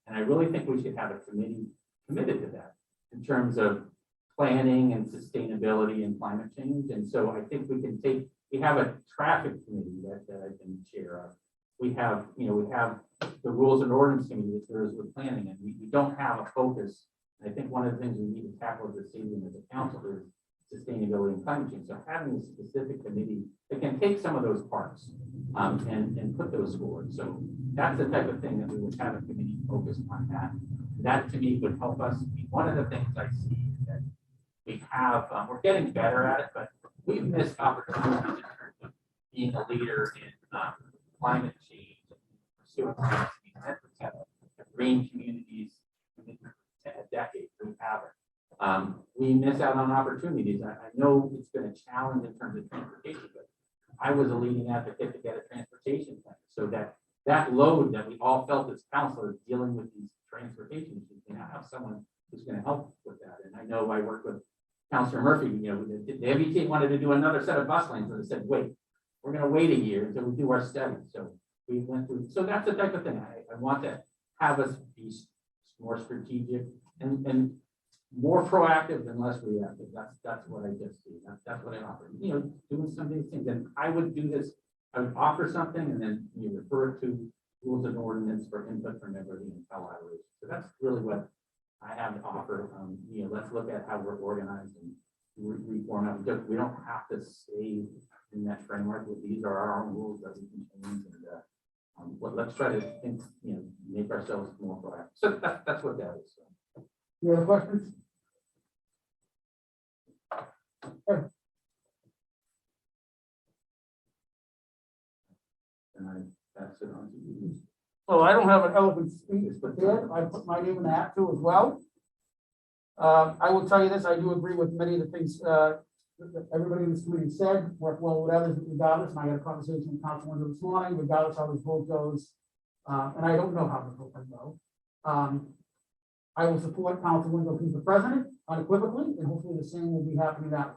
And I really think we should have a committee committed to that in terms of planning and sustainability and climate change. And so I think we can take, we have a traffic committee that I can chair of. We have, you know, we have the rules and ordinance committee that deals with planning, and we don't have a focus. I think one of the things we need to tackle as a city and as a council is sustainability and climate change. So having a specific committee that can take some of those parts and put those forward. So that's the type of thing that we would have a committee focused on that. That to me would help us. One of the things I see is that we have, we're getting better at it, but we've missed opportunities in terms of being a leader in climate change, pursuing policies, and green communities in a decade. We haven't. We miss out on opportunities. I know it's been a challenge in terms of transportation, but I was a leading advocate to get a transportation plan so that that load that we all felt as counselors dealing with these transportation issues, we now have someone who's going to help with that. And I know I worked with Councilor Murphy, you know, the MBT wanted to do another set of bus lanes, and they said, wait, we're going to wait a year until we do our study. So we went through, so that's the type of thing I want to have us be more strategic and more proactive than less reactive. That's what I just see. That's what I offer. You know, doing some of these things. And I would do this, I would offer something and then you refer it to rules and ordinance for input from everybody in collaboration. So that's really what I have to offer. You know, let's look at how we're organized and reform it. We don't have to stay in that framework. These are our own rules that we can change. And let's try to think, you know, make ourselves more proactive. So that's what that is. So. Any other questions? Okay. And I pass it on to you. So I don't have an eloquent speech prepared. I put my name in the hat too as well. I will tell you this, I do agree with many of the things that everybody in this committee said, work well with others regardless. And I had a conversation with Councilman this morning, regardless how this vote goes. And I don't know how the vote will go. I will support Councilman if he's the president unequivocally, and hopefully the same will be happening that way.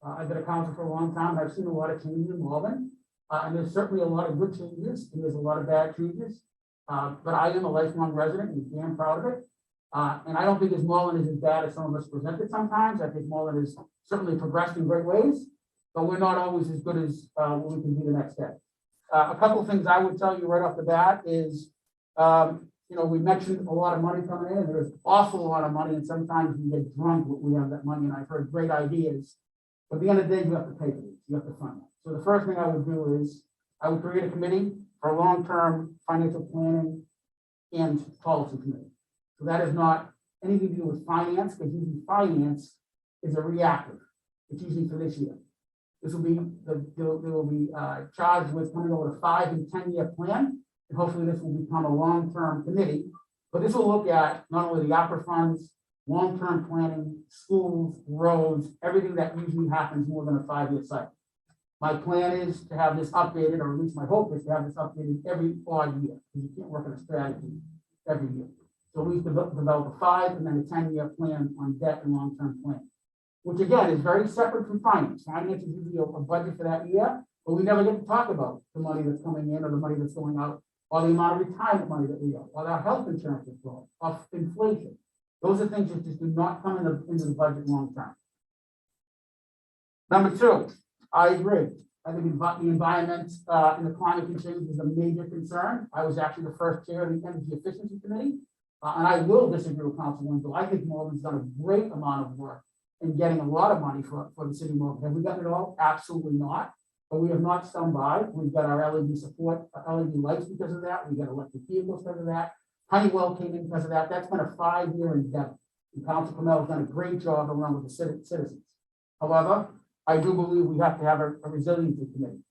I've been a council for a long time. I've seen a lot of changes in Malden. And there's certainly a lot of good changes, and there's a lot of bad changes. But I am a lifelong resident and damn proud of it. And I don't think as Malden is as bad as some of us present it sometimes. I think Malden is certainly progressed in great ways, but we're not always as good as what we can be the next day. A couple of things I would tell you right off the bat is, you know, we mentioned a lot of money coming in, and there's awful lot of money, and sometimes we get drunk when we have that money, and I've heard great ideas. But at the end of the day, you have to pay for it. You have to fund it. So the first thing I would do is I would create a committee for long-term financial planning and policy committee. So that is not anything to do with finance, because usually finance is a reactive. It's usually for this year. This will be, they will be charged with coming over a 5- and 10-year plan. And hopefully this will become a long-term committee But this will look at not only the opera funds, long-term planning, schools, roads, everything that usually happens more than a 5-year cycle. My plan is to have this updated, or at least my hope is to have this updated every odd year, because you can't work on a strategy every year. So we develop a 5 and then a 10-year plan on debt and long-term plan, which again is very separate from finance. Finance is usually a budget for that year, but we never get to talk about the money that's coming in or the money that's going out, or the amount of retirement money that we have, or our health insurance is growing, or inflation. Those are things that just do not come into the budget long term. Number 2, I agree. I think the environment and the climate change is a major concern. I was actually the first chair of the Energy Efficiency Committee, and I will disagree with Councilman Winslow. I think Malden's done a great amount of work in getting a lot of money for the city of Malden. Have we gotten it all? Absolutely not. But we have not stunned by. We've got our LED support, LED lights because of that. We've got electric vehicles because of that. Honeywell came in because of that. That's been a 5-year endeavor. And Council Camel has done a great job along with the citizens. However, I do believe we have to have a resiliency committee,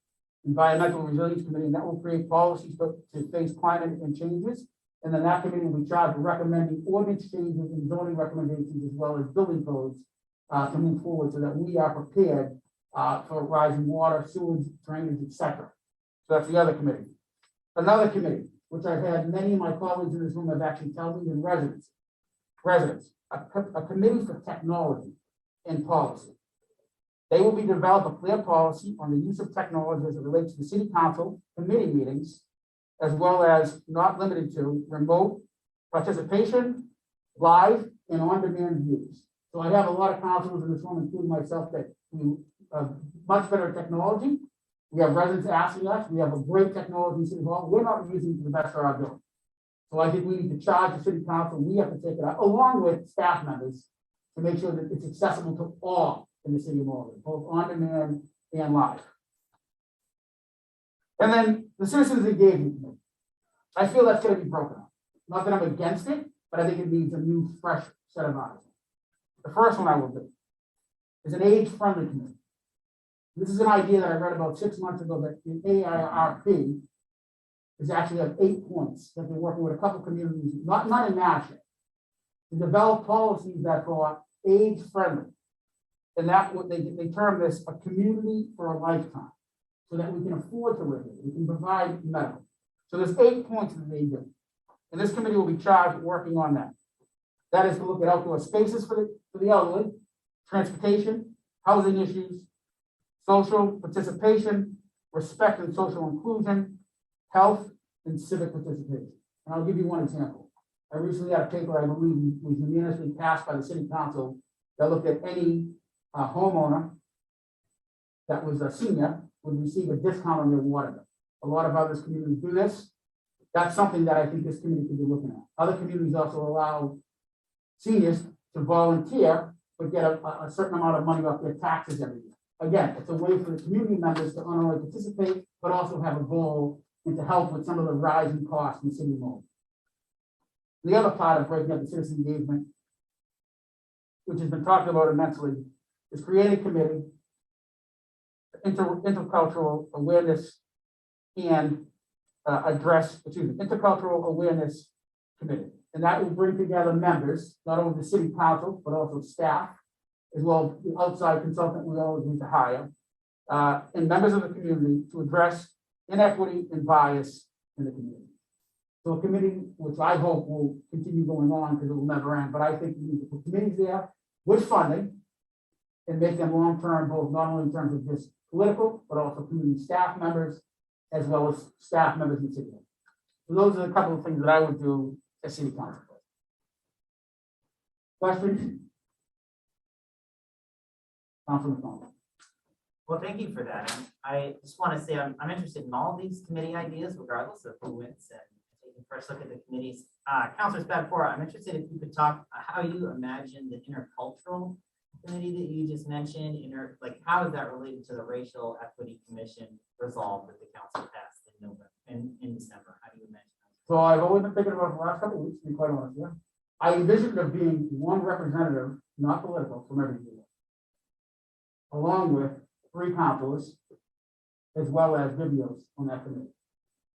environmental resilience committee, and that will create policies to face climate and changes. And then that committee will be charged with recommending ordinance changes and zoning recommendations as well as building codes to move forward so that we are prepared for rising water, sewage, drainage, etc. So that's the other committee. Another committee, which I've had many of my colleagues in this room have actually told me, and residents, a committee for technology and policy. They will be develop a clear policy on the use of technology as it relates to the city council committee meetings, as well as not limited to remote participation, live and on-demand views. So I have a lot of councilors in this room, including myself, that we have much better technology. We have residents asking us, we have a great technology in City Hall. We're not using it to the best of our ability. So I think we need to charge the city council. We have to take it out along with staff members to make sure that it's accessible to all in the city of Malden, both on demand and live. And then the citizens engagement committee. I feel that's going to be broken up. Not that I'm against it, but I think it needs a new, fresh set of eyes. The first one I will do is an age-friendly committee. This is an idea that I read about 6 months ago that the AIRP is actually have 8 points that they're working with a couple communities, not in Nashville, to develop policies that are age-friendly. And that what they term this a community for a lifetime, so that we can afford to live here. We can provide medical. So there's 8 points that they do. And this committee will be charged with working on that. That is to look at outdoor spaces for the elderly, transportation, housing issues, social participation, respect and social inclusion, health, and civic participation. And I'll give you one example. I recently had a paper, I believe, was unanimously passed by the city council that looked at any homeowner that was a senior would receive a discount on their water bill. A lot of other communities do this. That's something that I think this community could be looking at. Other communities also allow seniors to volunteer, but get a certain amount of money off their taxes every year. Again, it's a way for the community members to not only participate, but also have a goal and to help with some of the rising costs in city hall. The other part of breaking up the citizen engagement, which has been talked about immensely, is create a committee, intercultural awareness and intercultural awareness committee. And that will bring together members, not only the city council, but also staff, as well as the outside consultant we always need to hire, and members of the community to address inequity and bias in the community. So a committee, which I hope will continue going on because it will never end, but I think we need to put committees there with funding and make them long-term, both not only in terms of just political, but also community staff members, as well as staff members in the city. So those are a couple of things that I would do as city council. Questions? Councilman Conlon. Well, thank you for that. And I just want to say I'm interested in all these committee ideas, regardless of who wins, and taking a first look at the committees. Councilor Spadafora, I'm interested if you could talk how you imagine the intercultural committee that you just mentioned, like how is that related to the racial equity commission resolve that the council passed in November in December? How do you imagine that? So I've always been thinking about it for the last couple of weeks, to be quite honest with you. I envisioned there being one representative, not political, from every unit, along with 3 councilors, as well as videos on that committee.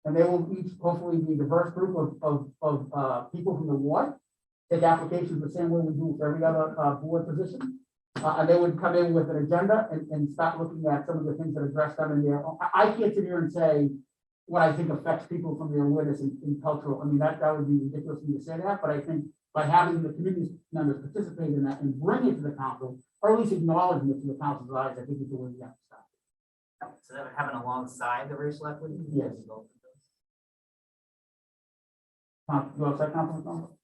And they will each hopefully be a diverse group of people from award, take applications the same way we do for every other board position. And they would come in with an agenda and start looking at some of the things that address them in there. I can't sit here and say what I think affects people from their awareness in cultural. I mean, that would be ridiculous for me to say that, but I think by having the community members participate in that and bring it to the council, or at least acknowledging it to the council's eyes, I think is the way we have to start. So that would happen alongside the racial equity? Yes. You all set, Council?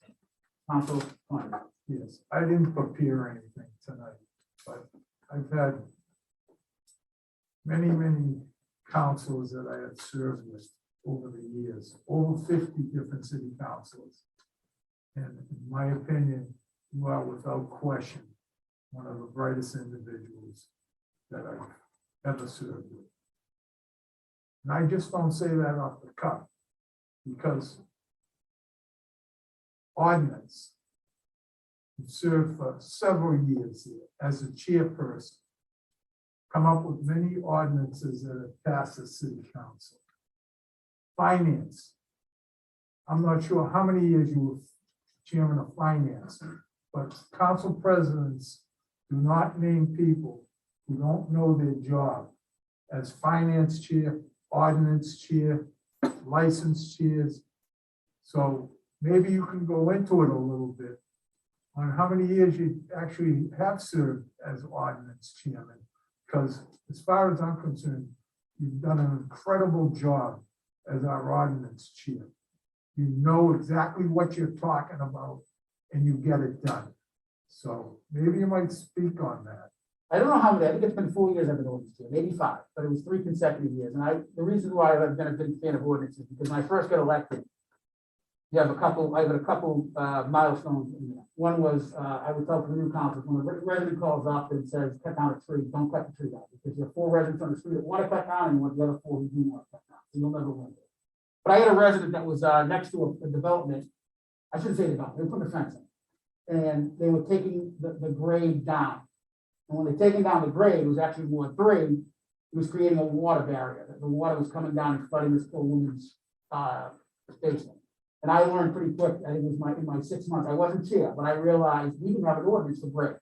Council, fine. Yes, I didn't prepare anything tonight, but I've had many councils that I have served with over the years, over 50 different city councils. And in my opinion, you are without question one of the brightest individuals that I've ever served with. And I just don't say that off the cuff, because ordinance, you served for several years here as a chairperson, come up with many ordinances that have passed the city council. Finance, I'm not sure how many years you were chairman of finance, but council presidents do not name people who don't know their job as finance chair, ordinance chair, license chairs. So maybe you can go into it a little bit on how many years you actually have served as ordinance chairman. Because as far as I'm concerned, you've done an incredible job as our ordinance chair. You know exactly what you're talking about and you get it done. So maybe you might speak on that. I don't know how many, I think it's been 4 years I've been ordinance chair, maybe 5, but it was 3 consecutive years. And the reason why I've been a big fan of ordinances, because when I first got elected, I have a couple milestones in there. One was, I would tell the new council, when a resident calls up and says, cut down a tree, don't cut the tree down, because there are 4 residents on the street that want to cut down and you want the other 4 who do want to cut down. So you'll never win. But I had a resident that was next to a development, I shouldn't say development, they were putting a fence in. And they were taking the grade down. And when they're taking down the grade, it was actually Ward 3, it was creating a water barrier. The water was coming down and flooding this poor woman's basement. And I learned pretty quick, I think it was in my 6 months, I wasn't chair, but I realized we can have an ordinance for grade.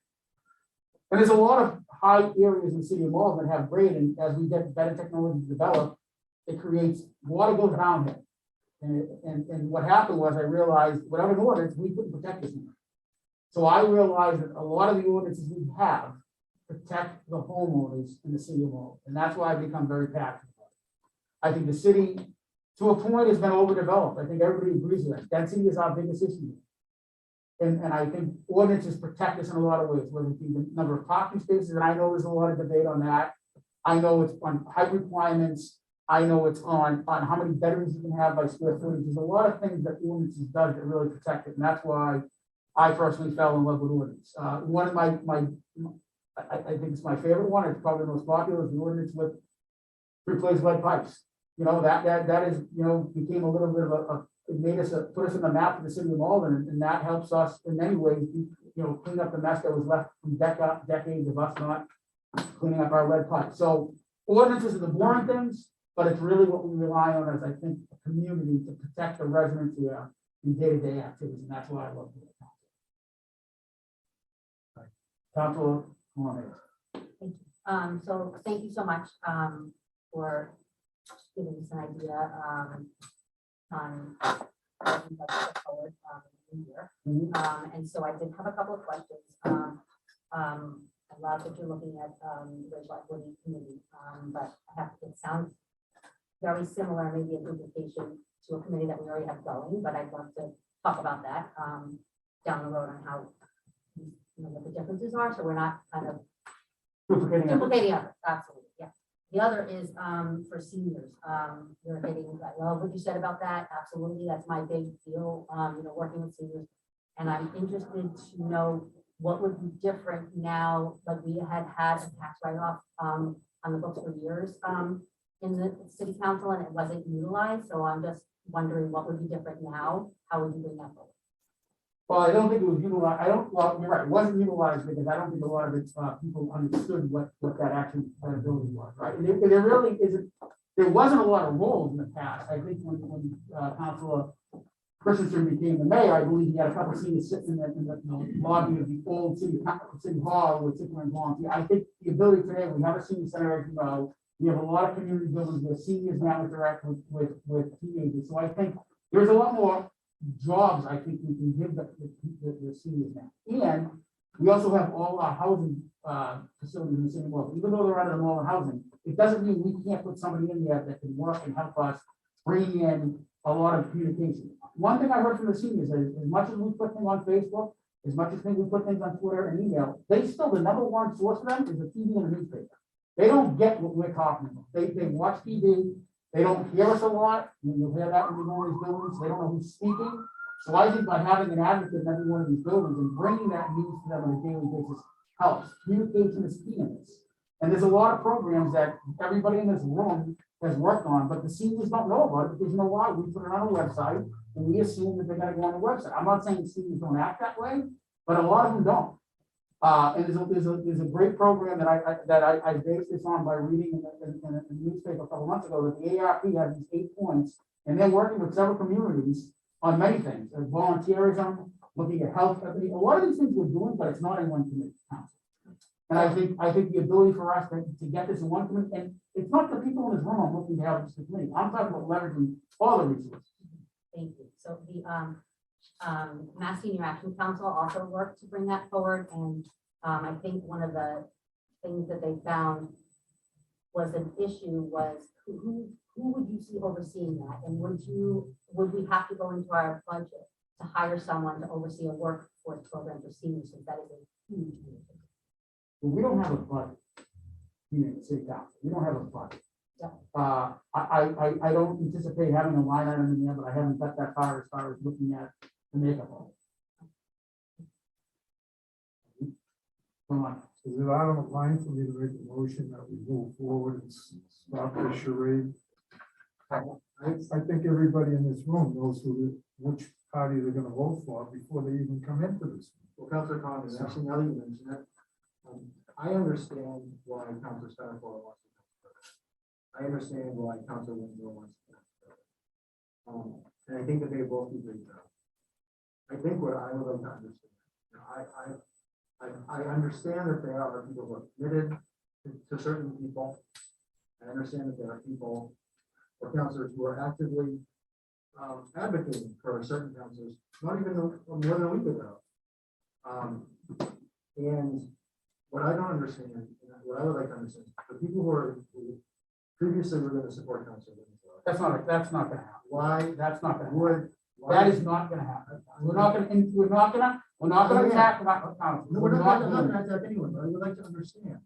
And there's a lot of high areas in the city of Malden that have grade, and as we get better technology developed, it creates, water goes downhill. And what happened was I realized without an ordinance, we couldn't protect this. So I realized that a lot of the ordinances we have protect the homeowners in the city of Malden. And that's why I've become very passionate about it. I think the city, to a point, has been overdeveloped. I think everybody agrees with that. Density is our biggest issue. And I think ordinances protect us in a lot of ways, whether it be the number of parking spaces, and I know there's a lot of debate on that. I know it's on height requirements. I know it's on how many bedrooms you can have by square footage. There's a lot of things that ordinances does that really protect it. And that's why I personally fell in love with ordinance. One of I think it's my favorite one. It's probably the most popular, is the ordinance with replace lead pipes. You know, that is, you know, became a little bit of it made us, put us in the map of the city of Malden, and that helps us in many ways, you know, clean up the mess that was left from decades of us not cleaning up our lead pipes. So ordinances are the boring things, but it's really what we rely on as, I think, a community to protect the residents here in day-to-day activities, and that's why I love it. Councilor Moore. Thank you. So thank you so much for giving us an idea on what you'd like to put forward in the year. And so I did have a couple of questions. I love that you're looking at racial equity committee, but it sounds very similar, maybe a duplication to a committee that we already have going, but I'd love to talk about that down the road on how, you know, what the differences are, so we're not kind of duplicating others. Absolutely, yeah. The other is for seniors. You're hitting, I love what you said about that. Absolutely, that's my big deal. You know, working with seniors, and I'm interested to know what would be different now. Like we had a tax write-off on the books for years in the city council, and it wasn't utilized. So I'm just wondering what would be different now. How would you bring that forward? Well, I don't think it was utilized. Well, you're right. It wasn't utilized because I don't think a lot of it people understood what that actual ability was, right? And there really isn't. There wasn't a lot of roles in the past. I think when Councilor Christensen became the mayor, I believe he had a couple of seniors sitting in the lobby of the old city hall with Tickler and volunteer. I think the ability today, we have a senior center, as you know, we have a lot of community buildings where seniors now interact with teenagers. So I think there's a lot more jobs I think we can give the seniors now. And we also have all our housing facilities in the city of Malden. Even though they're out of the Malden housing, it doesn't mean we can't put somebody in there that can work and help us bring in a lot of communication. One thing I heard from the seniors is as much as we put things on Facebook, as much as we put things on Twitter and email, they still, the number one source for them is the TV and the newspaper. They don't get what we're talking about. They watch TV, they don't hear us a lot. You'll hear that when you go in these buildings, they don't know who's speaking. So I think by having an advocate in every one of these buildings and bringing that news to them on a daily basis helps. Communication is key in this. And there's a lot of programs that everybody in this room has worked on, but the seniors don't know about it because you know why? We put it on a website and we assume that they're gonna go on the website. I'm not saying seniors don't act that way, but a lot of them don't. And there's a great program that I based this on by reading in the newspaper a couple months ago that the ARP has these 8 points, and they're working with several communities on many things, like volunteerism, looking at health. I mean, a lot of these things we're doing, but it's not in one committee. And I think the ability for us to get this in one committee, and it's not the people in this room I'm looking to have this committee. I'm talking about leveraging all the resources. Thank you. So the Mass Senior Action Council also worked to bring that forward, and I think one of the things that they found was an issue was who would you see overseeing that, and would we have to go into our budget to hire someone to oversee a workforce program for seniors, since that is a huge issue. But we don't have a budget. The city council, we don't have a budget. Yeah. I don't anticipate having a line item in there, but I haven't got that far as looking at the makeup of it. Come on. Is it out of line for me to make a motion that we move forward and stop the charade? I think everybody in this room knows which party they're gonna vote for before they even come into this. Well, Councilor Condon, actually, now that you mention it, I understand why Councilor Spatafor wants to come first. I understand why Councilor Winslow wants to come first. And I think that they both do great job. I think what I would like to understand, I understand that there are people who are committed to certain people. I understand that there are people or councilors who are actively advocating for certain councilors, not even more than a week ago. And what I don't understand, and what I would like to understand, the people who previously were going to support Councilor Winslow. That's not gonna happen. Why? That's not gonna happen. Would That is not gonna happen. We're not gonna attack the council. No, we're not going to attack anyone, but I would like to understand.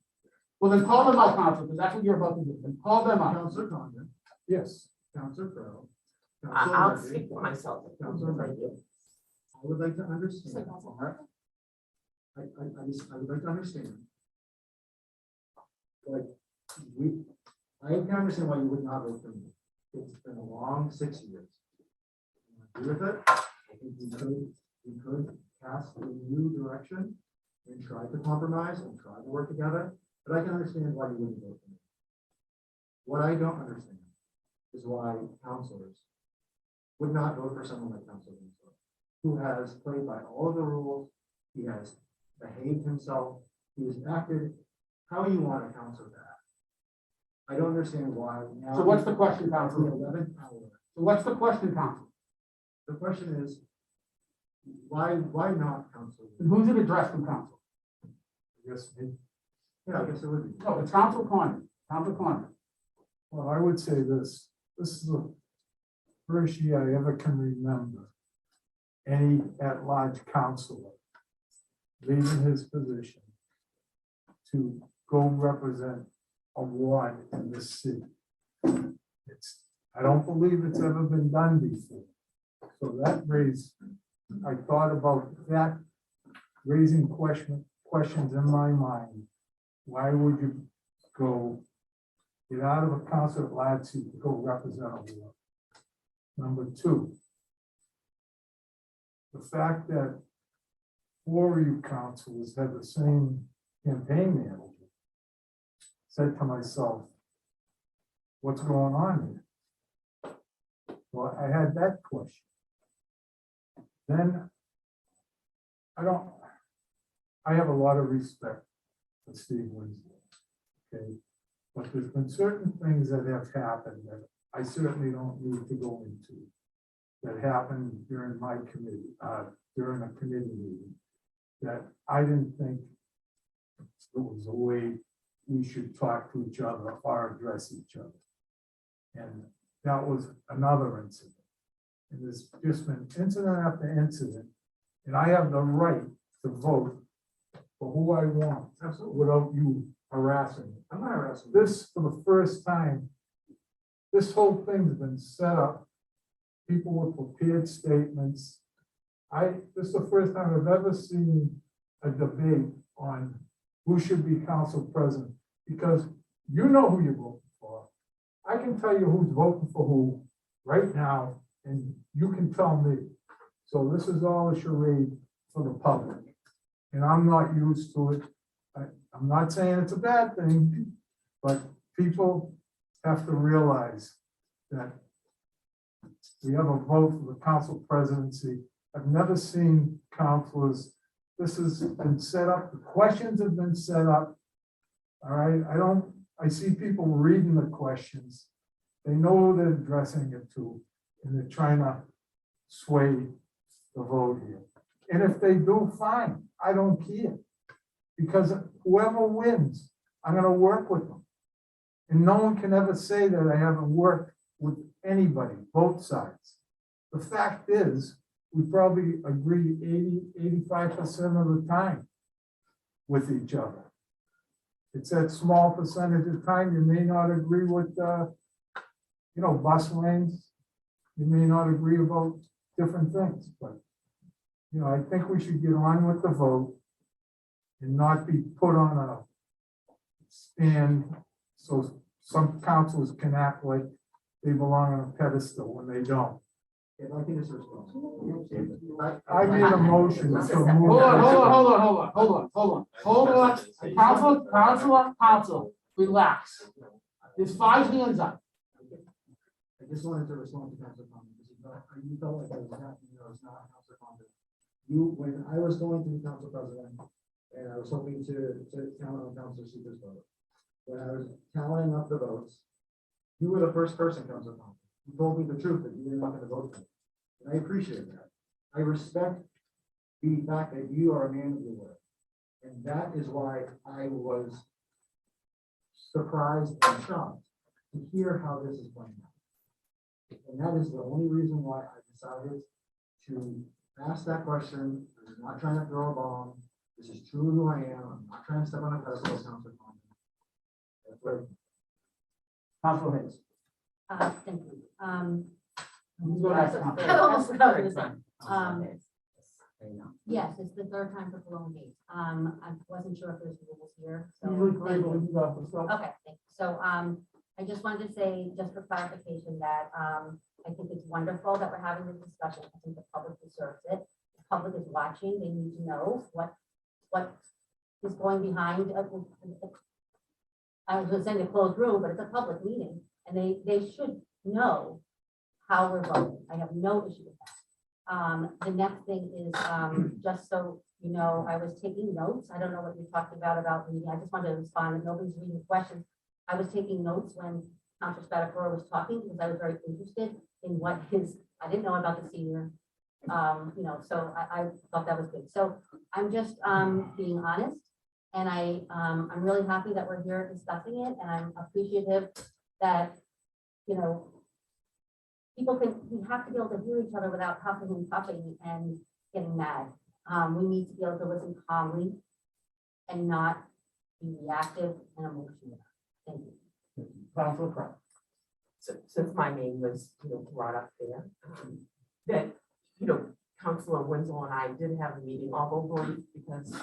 Well, then call them out, council, because that's what you're about to do. Then call them out. Councilor Condon, Yes. Councilor Crowe. I'll Murphy, speak for myself. Councilor Murphy. I would like to understand. I would like to understand. Like, I can understand why you would not vote for me. It's been a long 6 years. I agree with it. I think we could cast a new direction and try to compromise and try to work together, but I can understand why you wouldn't vote for me. What I don't understand is why councilors would not vote for someone like Councilor Winslow, who has played by all of the rules. He has behaved himself. He has acted how you want a councilor to act. I don't understand why now. So what's the question, council? The 11th hour. So what's the question, council? The question is, why not council? And who's it addressed from council? Yes, me. Yeah, I guess it would be. No, it's Council Condon. Council Condon. Well, I would say this is the first year I ever can remember any at-large councilor leaving his position to go represent a ward in this city. I don't believe it's ever been done before. So that raised, I thought about that, raising questions in my mind. Why would you get out of a council at large seat to go represent a ward? Number two, the fact that 4 of you councilors had the same campaign manager, said to myself, what's going on here? Well, I had that question. then I have a lot of respect for Steve Winslow, okay? But there's been certain things that have happened that I certainly don't need to go into, that happened during my committee, during a committee meeting, that I didn't think it was the way we should talk to each other or address each other. And that was another incident. And there's just been incident after incident, and I have the right to vote for who I want, without you harassing me. I'm not harassing you. This, for the first time, this whole thing's been set up. People with prepared statements. This is the first time I've ever seen a debate on who should be council president, because you know who you're voting for. I can tell you who's voting for who right now, and you can tell me. So this is all a charade for the public, and I'm not used to it. I'm not saying it's a bad thing, but people have to realize that we have a vote for the council presidency. I've never seen councilors, this has been set up, the questions have been set up. All right, I see people reading the questions. They know who they're addressing it to, and they're trying to sway the vote here. And if they do, fine, I don't care. Because whoever wins, I'm gonna work with them. And no one can ever say that I haven't worked with anybody, both sides. The fact is, we probably agree 85% of the time with each other. It's that small percentage of time you may not agree with, bus lanes. You may not agree about different things, but, I think we should get on with the vote and not be put on a stand so some councils can act like they belong on a pedestal when they don't. If I can just respond. I made a motion to move. Hold on. Council, relax. There's 5 hands up. I just wanted to respond to Councilor Conlon, because you felt like I was happening, or it's not Councilor Conlon. When I was going to be council president, and I was hoping to count on Councilor Seeker's vote, when I was tallying up the votes, you were the first person, Councilor Conlon. You told me the truth, that you were not going to vote for me. And I appreciate that. I respect the fact that you are a man of your word. And that is why I was surprised and shocked to hear how this is playing out. And that is the only reason why I decided to ask that question. I'm not trying to throw a bomb. This is truly who I am. I'm not trying to step on a pedestal, Councilor Conlon. That's right. Council Hayes. Thank you. Go ahead, I Councilor. almost forgot what to say. Yes, it's the third time for Cologne Gate. I wasn't sure if there's rules here, so. Usually thank three, but you. we got this one. Okay, thank you. So, I just wanted to say, just for clarification, that, I think it's wonderful that we're having this discussion. I think the public deserves it. The public is watching. They need to know what is going behind. I was gonna send a closed room, but it's a public meeting, and they should know how we're voting. I have no issue with that. The next thing is, just so you know, I was taking notes. I don't know what you're talking about reading. I just wanted to respond, and nobody's reading the questions. I was taking notes when Councilor Spatafora was talking, because I was very interested in what I didn't know about the senior, so I thought that was good. So I'm just, being honest, and I'm really happy that we're here discussing it, and I'm appreciative that, we have to be able to hear each other without huffing and puffing and getting mad. We need to be able to listen calmly and not be reactive and emotional. Thank you. Councilor Crowe. Since my name was, brought up there, that, Councilor Winslow and I did have a meeting, although brief, because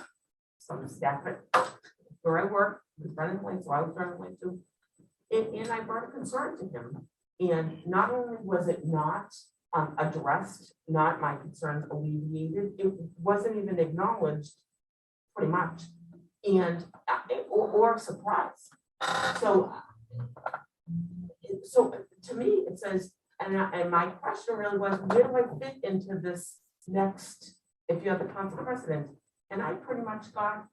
some staff where I work was running late, so I was running late too. And I brought a concern to him. And not only was it not addressed, not my concerns alleviated, it wasn't even acknowledged, pretty much, and or surprised. So to me, it says, and my question really was, where do I fit into this next, if you're the council president, and I pretty much got,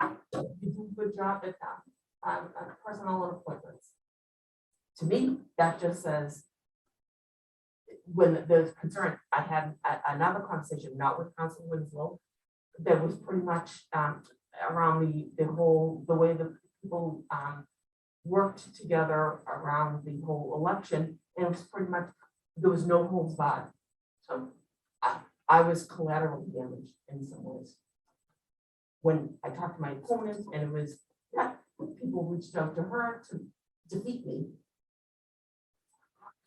you do a good job at that, personal appointments. To me, that just says, when there's concern, I had another conversation, not with Council Winslow, that was pretty much around the way the people worked together around the whole election, and it was pretty much, there was no holds barred. So I was collateral damage in some ways. When I talked to my opponent, and it was, yeah, people reached out to her to defeat me.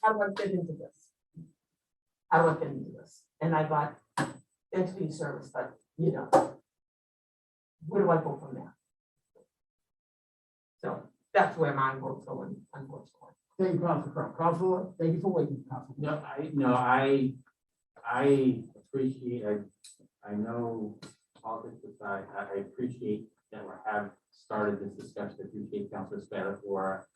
How do I fit into this? How do I fit into this? And I got, thanks for your service, but you know, where do I go from there? So that's where my vote's going, unfortunately. Thank you, Council Crowe. Councilor, thank you for waiting, Council. I appreciate, I know politics aside, I appreciate that we have started this discussion. I appreciate Councilor Spata for,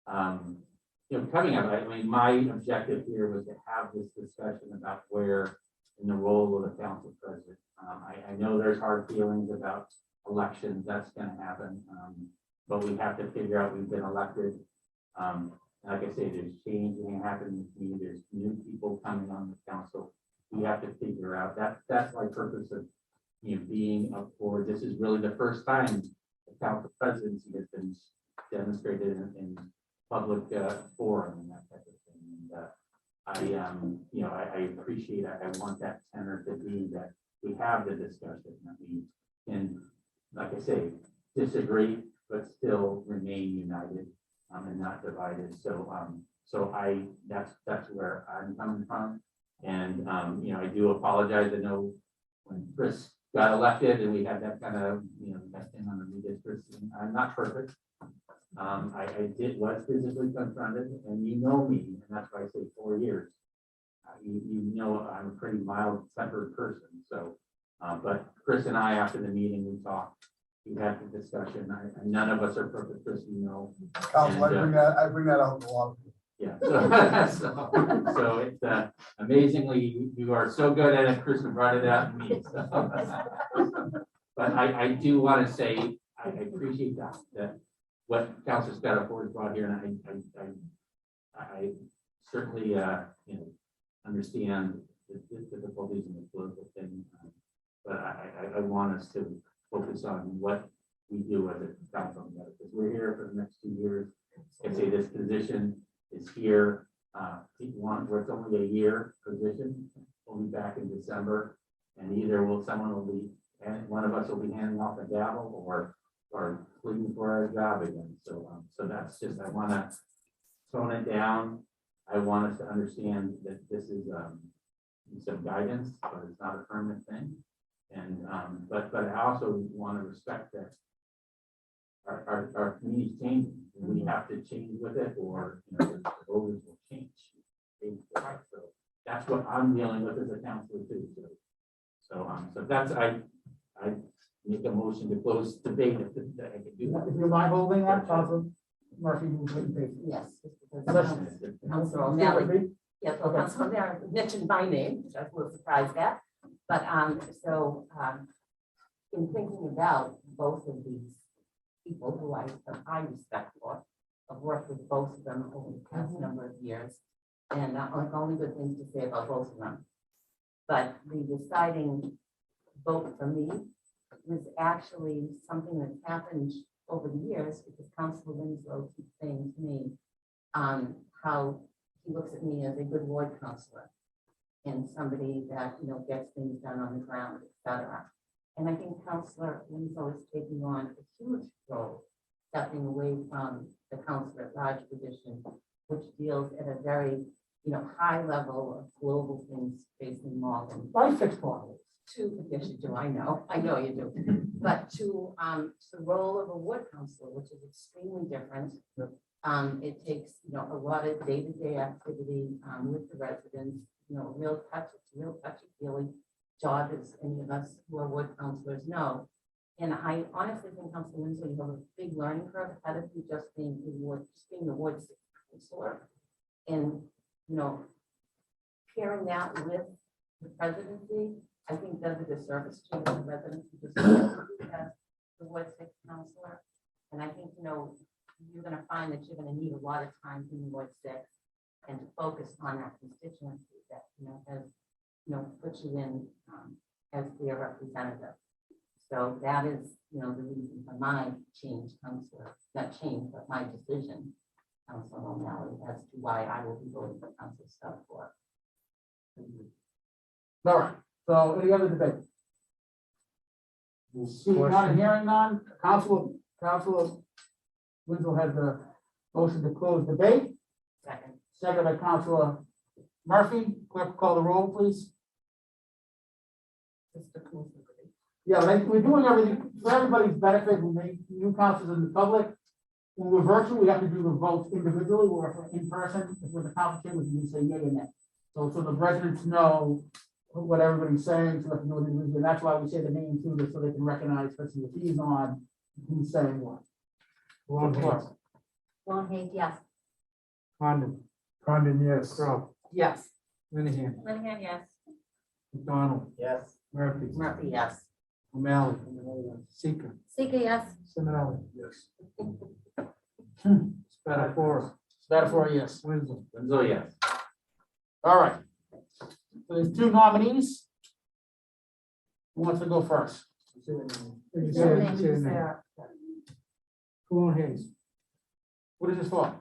coming up. I mean, my objective here was to have this discussion about where in the role of the council president. I know there's hard feelings about elections, that's gonna happen. But we have to figure out, we've been elected. Like I say, there's change going to happen in the community, there's new people coming on the council. We have to figure out, that's my purpose of being up for, this is really the first time the council presidency has been demonstrated in public forum and that type of thing. And I appreciate it. I want that tenor to be that we have the discussion, that we can, like I say, disagree, but still remain united and not divided. So that's where I'm coming from. And I do apologize. I know when Chris got elected and we had that kind of that thing on the redistricting. I'm not perfect. I was physically confronted, and you know me, and that's why I say 4 years. You know I'm a pretty mild-tempered person. So, but Chris and I, after the meeting, we talked. We had the discussion. None of us are perfect, Chris, you know. Council, I bring that out a lot. Yeah. So it's amazingly, you are so good at it, Chris, brought it out in me. So. But I do want to say, I appreciate that what Councilor Spataford brought here, and I certainly understand the difficulties in the political thing, but I want us to focus on what we do as a council, because we're here for the next 2 years. I say this position is here. It's only a year position. We'll be back in December, and either someone will be, and one of us will be handing off a gavel, or pleading for our job again. So that's just, I want to tone it down. I want us to understand that this is some guidance, but it's not a permanent thing. And but I also want to respect that our community's changing, and we have to change with it, or the voters will change. So that's what I'm dealing with as a councilor too. So that's I make a motion to close debate if I can do that. If you mind holding that, Council Murphy, you can take. Yes, just because Councilor O'Malley, yes, well, Councilor O'Malley mentioned my name, which I was a little surprised at. But in thinking about both of these people who I respect for, I've worked with both of them over the past number of years, and only good things to say about both of them. But the deciding vote for me was actually something that's happened over the years, because Councilor Winslow keeps saying to me how he looks at me as a good ward councilor and somebody that gets things done on the ground, etc. And I think Councilor Winslow is taking on a huge role, stepping away from the councilor at large position, which deals at a very high level of global things facing Malden. I fix problems. Yes, you do. I know you do. But to the role of a ward councilor, which is extremely different. Yep. It takes a lot of day-to-day activity with the residents. Real touch. It's a real touchy-feely job, as any of us who are ward councilors know. And I honestly think, Councilor Winslow, you have a big learning curve ahead of you, just being the ward councilor. And pairing that with the presidency, I think does a disservice to the residents who just as the Ward 6 counselor. And I think, you're gonna find that you're gonna need a lot of time in Ward 6 and to focus on that constituency that, has, put you in as their representative. So that is, the reason for my change, counselor, not change, but my decision, Councilor O'Malley, as to why I will be voting for Councilor Spatafor. All right, so any other debate? Seeing none and hearing none, Councilor Winslow has the motion to close debate, Second. second by Councilor Murphy. Clerk, call the roll, please. Mr. Coulter. Yeah, we're doing everything for everybody's benefit, who may, new councils in the public. When we're virtual, we have to do the votes individually, or if we're in person, if we're the complicated, we can say yea or nay. So the residents know what everybody's saying, so they know the reason. That's why we say the name too, so they can recognize, especially if he's on, who's saying what. Long Hayes. Long Hayes, yes. Condon. Condon, yes. Crowe. Yes. Linehan. Linehan, yes. McDonald. Yes. Murphy. Murphy, yes. O'Malley. Seeker. Seeker, yes. Simonelli. Yes. Spatafora. Spatafor, yes. Winslow. Winslow, yes. All right. So there's two nominees. Who wants to go first? Long Hayes. What is this for?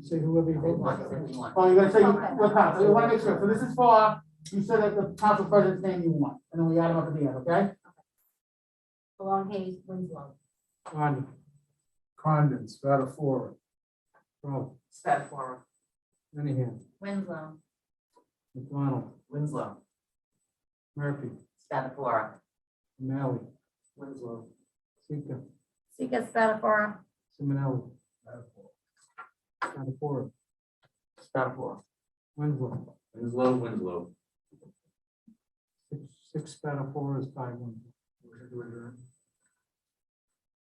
Say whoever you vote. Oh, you're gonna say, what council? You wanna make sure. So this is for, you said that the council president's name you want, and then we add them up at the end, okay? Long Hayes, Winslow. Condon. Condon, Spatafora. Crowe. Spatafor. Linehan. Winslow. McDonald. Winslow. Murphy. Spatafor. O'Malley. Winslow. Seeker. Seeker, Spatafor. Simonelli. Spatafora. Spatafor. Winslow. Winslow. Six Spatafora is 5-1.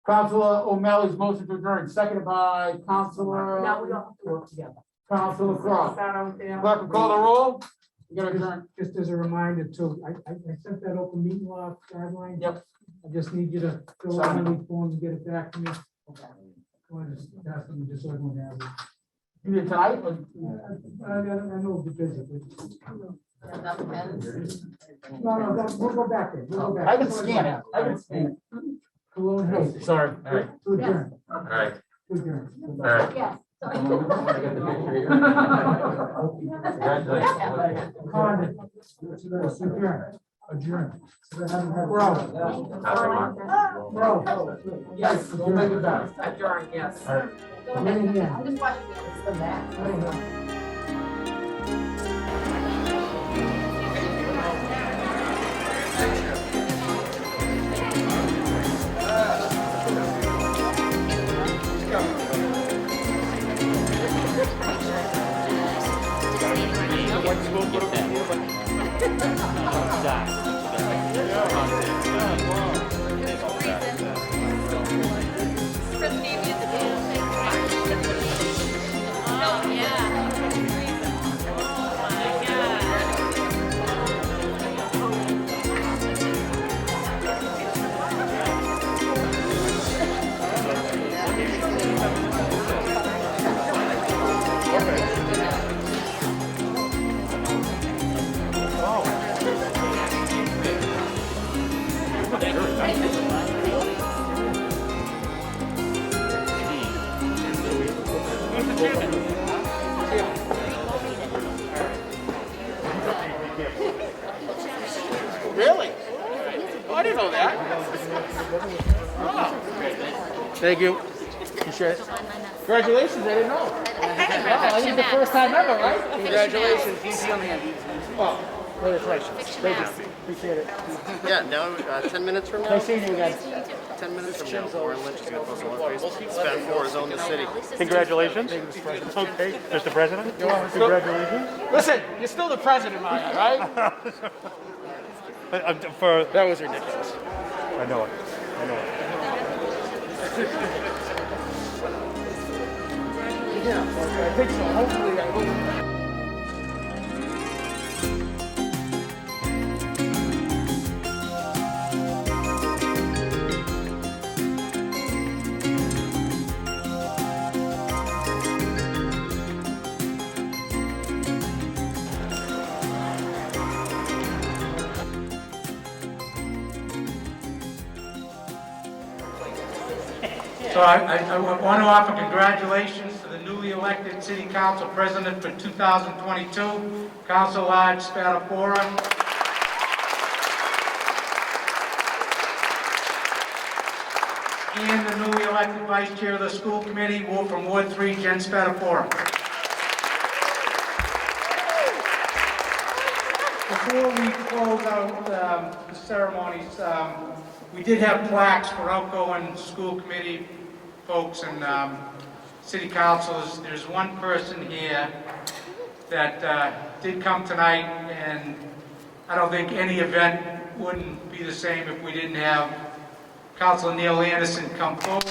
Councilor O'Malley's motion to adjourn, seconded by Now we Councilor all have to work together. Crowe. Is that okay? Clerk, will call the roll. You gotta adjourn. Just as a reminder too, I sent that open meeting law guideline. Yep. I just need you to fill out one of these forms and get it back to me. Or just ask them, just so everyone has it. You did tonight? or- I know the busy. Enough pens? No, we'll go back there. We'll go back. I can scan it. I can scan it. Cologne Hayes. Sorry. To adjourn. All right. To adjourn. All right. Yes. Sorry. I got the picture here. Congratulations. Condon. Adjourn. Adjourn. Bro. Bro. Yes, we'll make it back. Adjourn, yes. Linehan. I'm just watching It's the map. Linehan. Really? Oh, I didn't know that. Thank you. Appreciate it. Congratulations, I didn't know. Oh, this is the first time ever, right? Congratulations, easy on the end. Congratulations. Thank you. Appreciate it. Yeah, now, 10 minutes from now, Nice seeing you again. 10 minutes from now, Warren Lynch is going to post on Facebook. Spatafora is own the city. Congratulations. Okay, Mr. President. Congratulations. Listen, you're still the president, Maya, right? For, That was ridiculous. I know it. I know it. Yeah, I think so. Hopefully, I hope. So I want to offer congratulations to the newly elected City Council President for 2022, Councilor Spatafora. And the newly elected Vice Chair of the School Committee, from Ward 3, Jen Spatafora. Before we close out the ceremonies, we did have plaques for outgoing school committee folks and city councilors. There's one person here that did come tonight, and I don't think any event wouldn't be the same if we didn't have Councilor Neil Anderson come forward.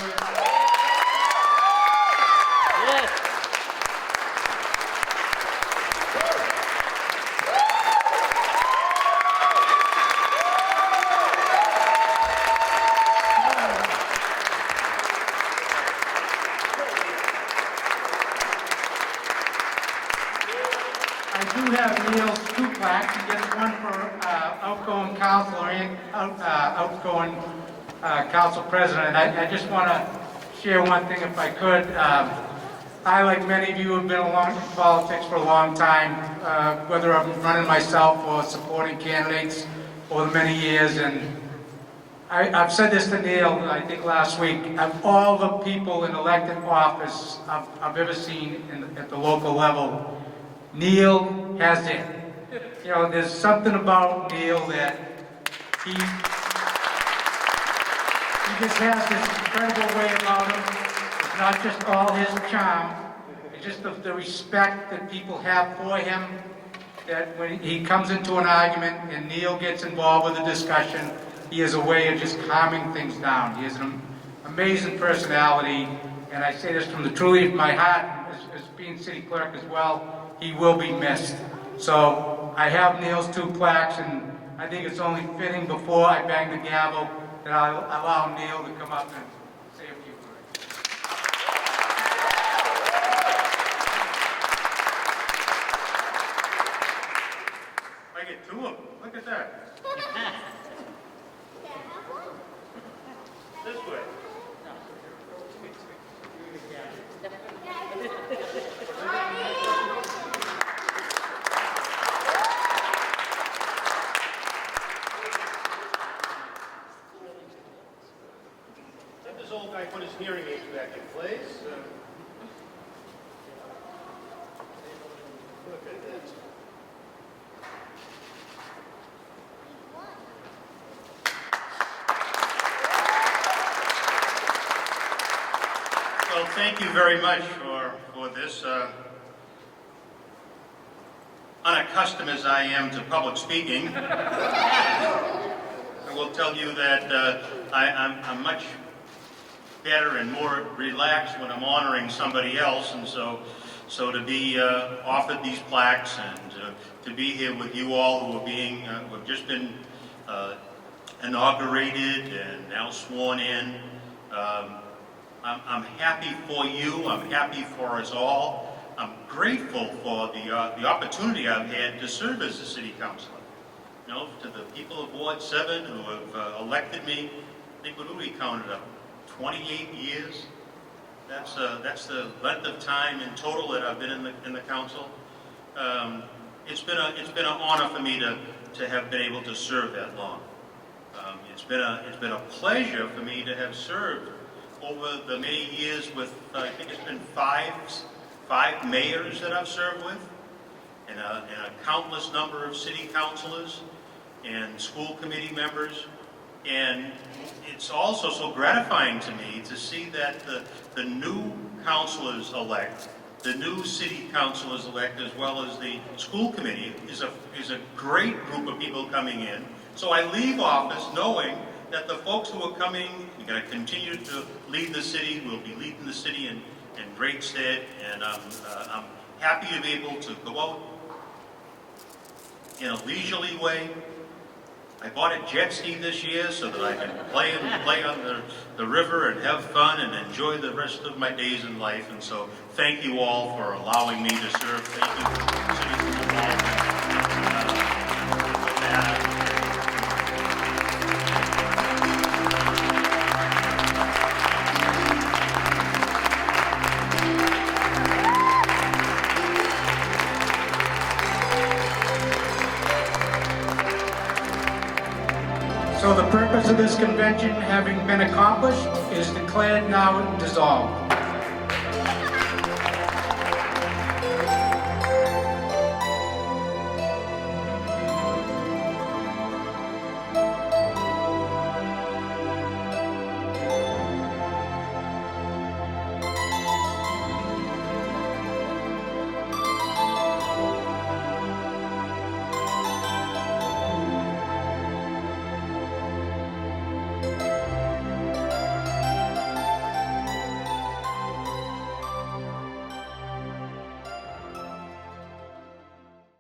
I do have Neil's 2 plaques. He gets one for outgoing councilor and outgoing council president. I just want to share one thing if I could. I, like many of you, have been along in politics for a long time, whether I'm running myself or supporting candidates over the many years. And I've said this to Neil, I think last week, of all the people in elected office I've ever seen at the local level, Neil has it. You know, there's something about Neil that he just has this incredible way about him. It's not just all his charm, it's just the respect that people have for him, that when he comes into an argument and Neil gets involved with the discussion, he has a way of just calming things down. He has an amazing personality, and I say this from the truly of my heart, as being city clerk as well. He will be missed. So I have Neil's 2 plaques, and I think it's only fitting before I bang the gavel that I allow Neil to come up and say a few words. I get 2 of them. Look at that. This way. This old guy put his hearing aids back in place. Look at this. Well, thank you very much for this. Unaccustomed as I am to public speaking, I will tell you that I'm much better and more relaxed when I'm honoring somebody else, and so to be offered these plaques and to be here with you all who are who have just been inaugurated and now sworn in. I'm happy for you. I'm happy for us all. I'm grateful for the opportunity I've had to serve as a city councilor. You know, to the people of Ward 7 who have elected me. I think what we counted up. 28 years. That's the length of time in total that I've been in the council. It's been an honor for me to have been able to serve that long. It's been a pleasure for me to have served over the many years with I think it's been five mayors that I've served with, and a countless number of city councilors and school committee members. And it's also so gratifying to me to see that the new councilors-elect, the new city councilors-elect, as well as the school committee, is a great group of people coming in. So I leave office knowing that the folks who are coming are going to continue to lead the city, will be leading the city in great stead, and I'm happy to be able to go out in a leisurely way. I bought a jet ski this year so that I can play on the river and have fun and enjoy the rest of my days in life. And so thank you all for allowing me to serve. Thank you, citizens of Malden. With that, So the purpose of this convention having been accomplished is declared now dissolved.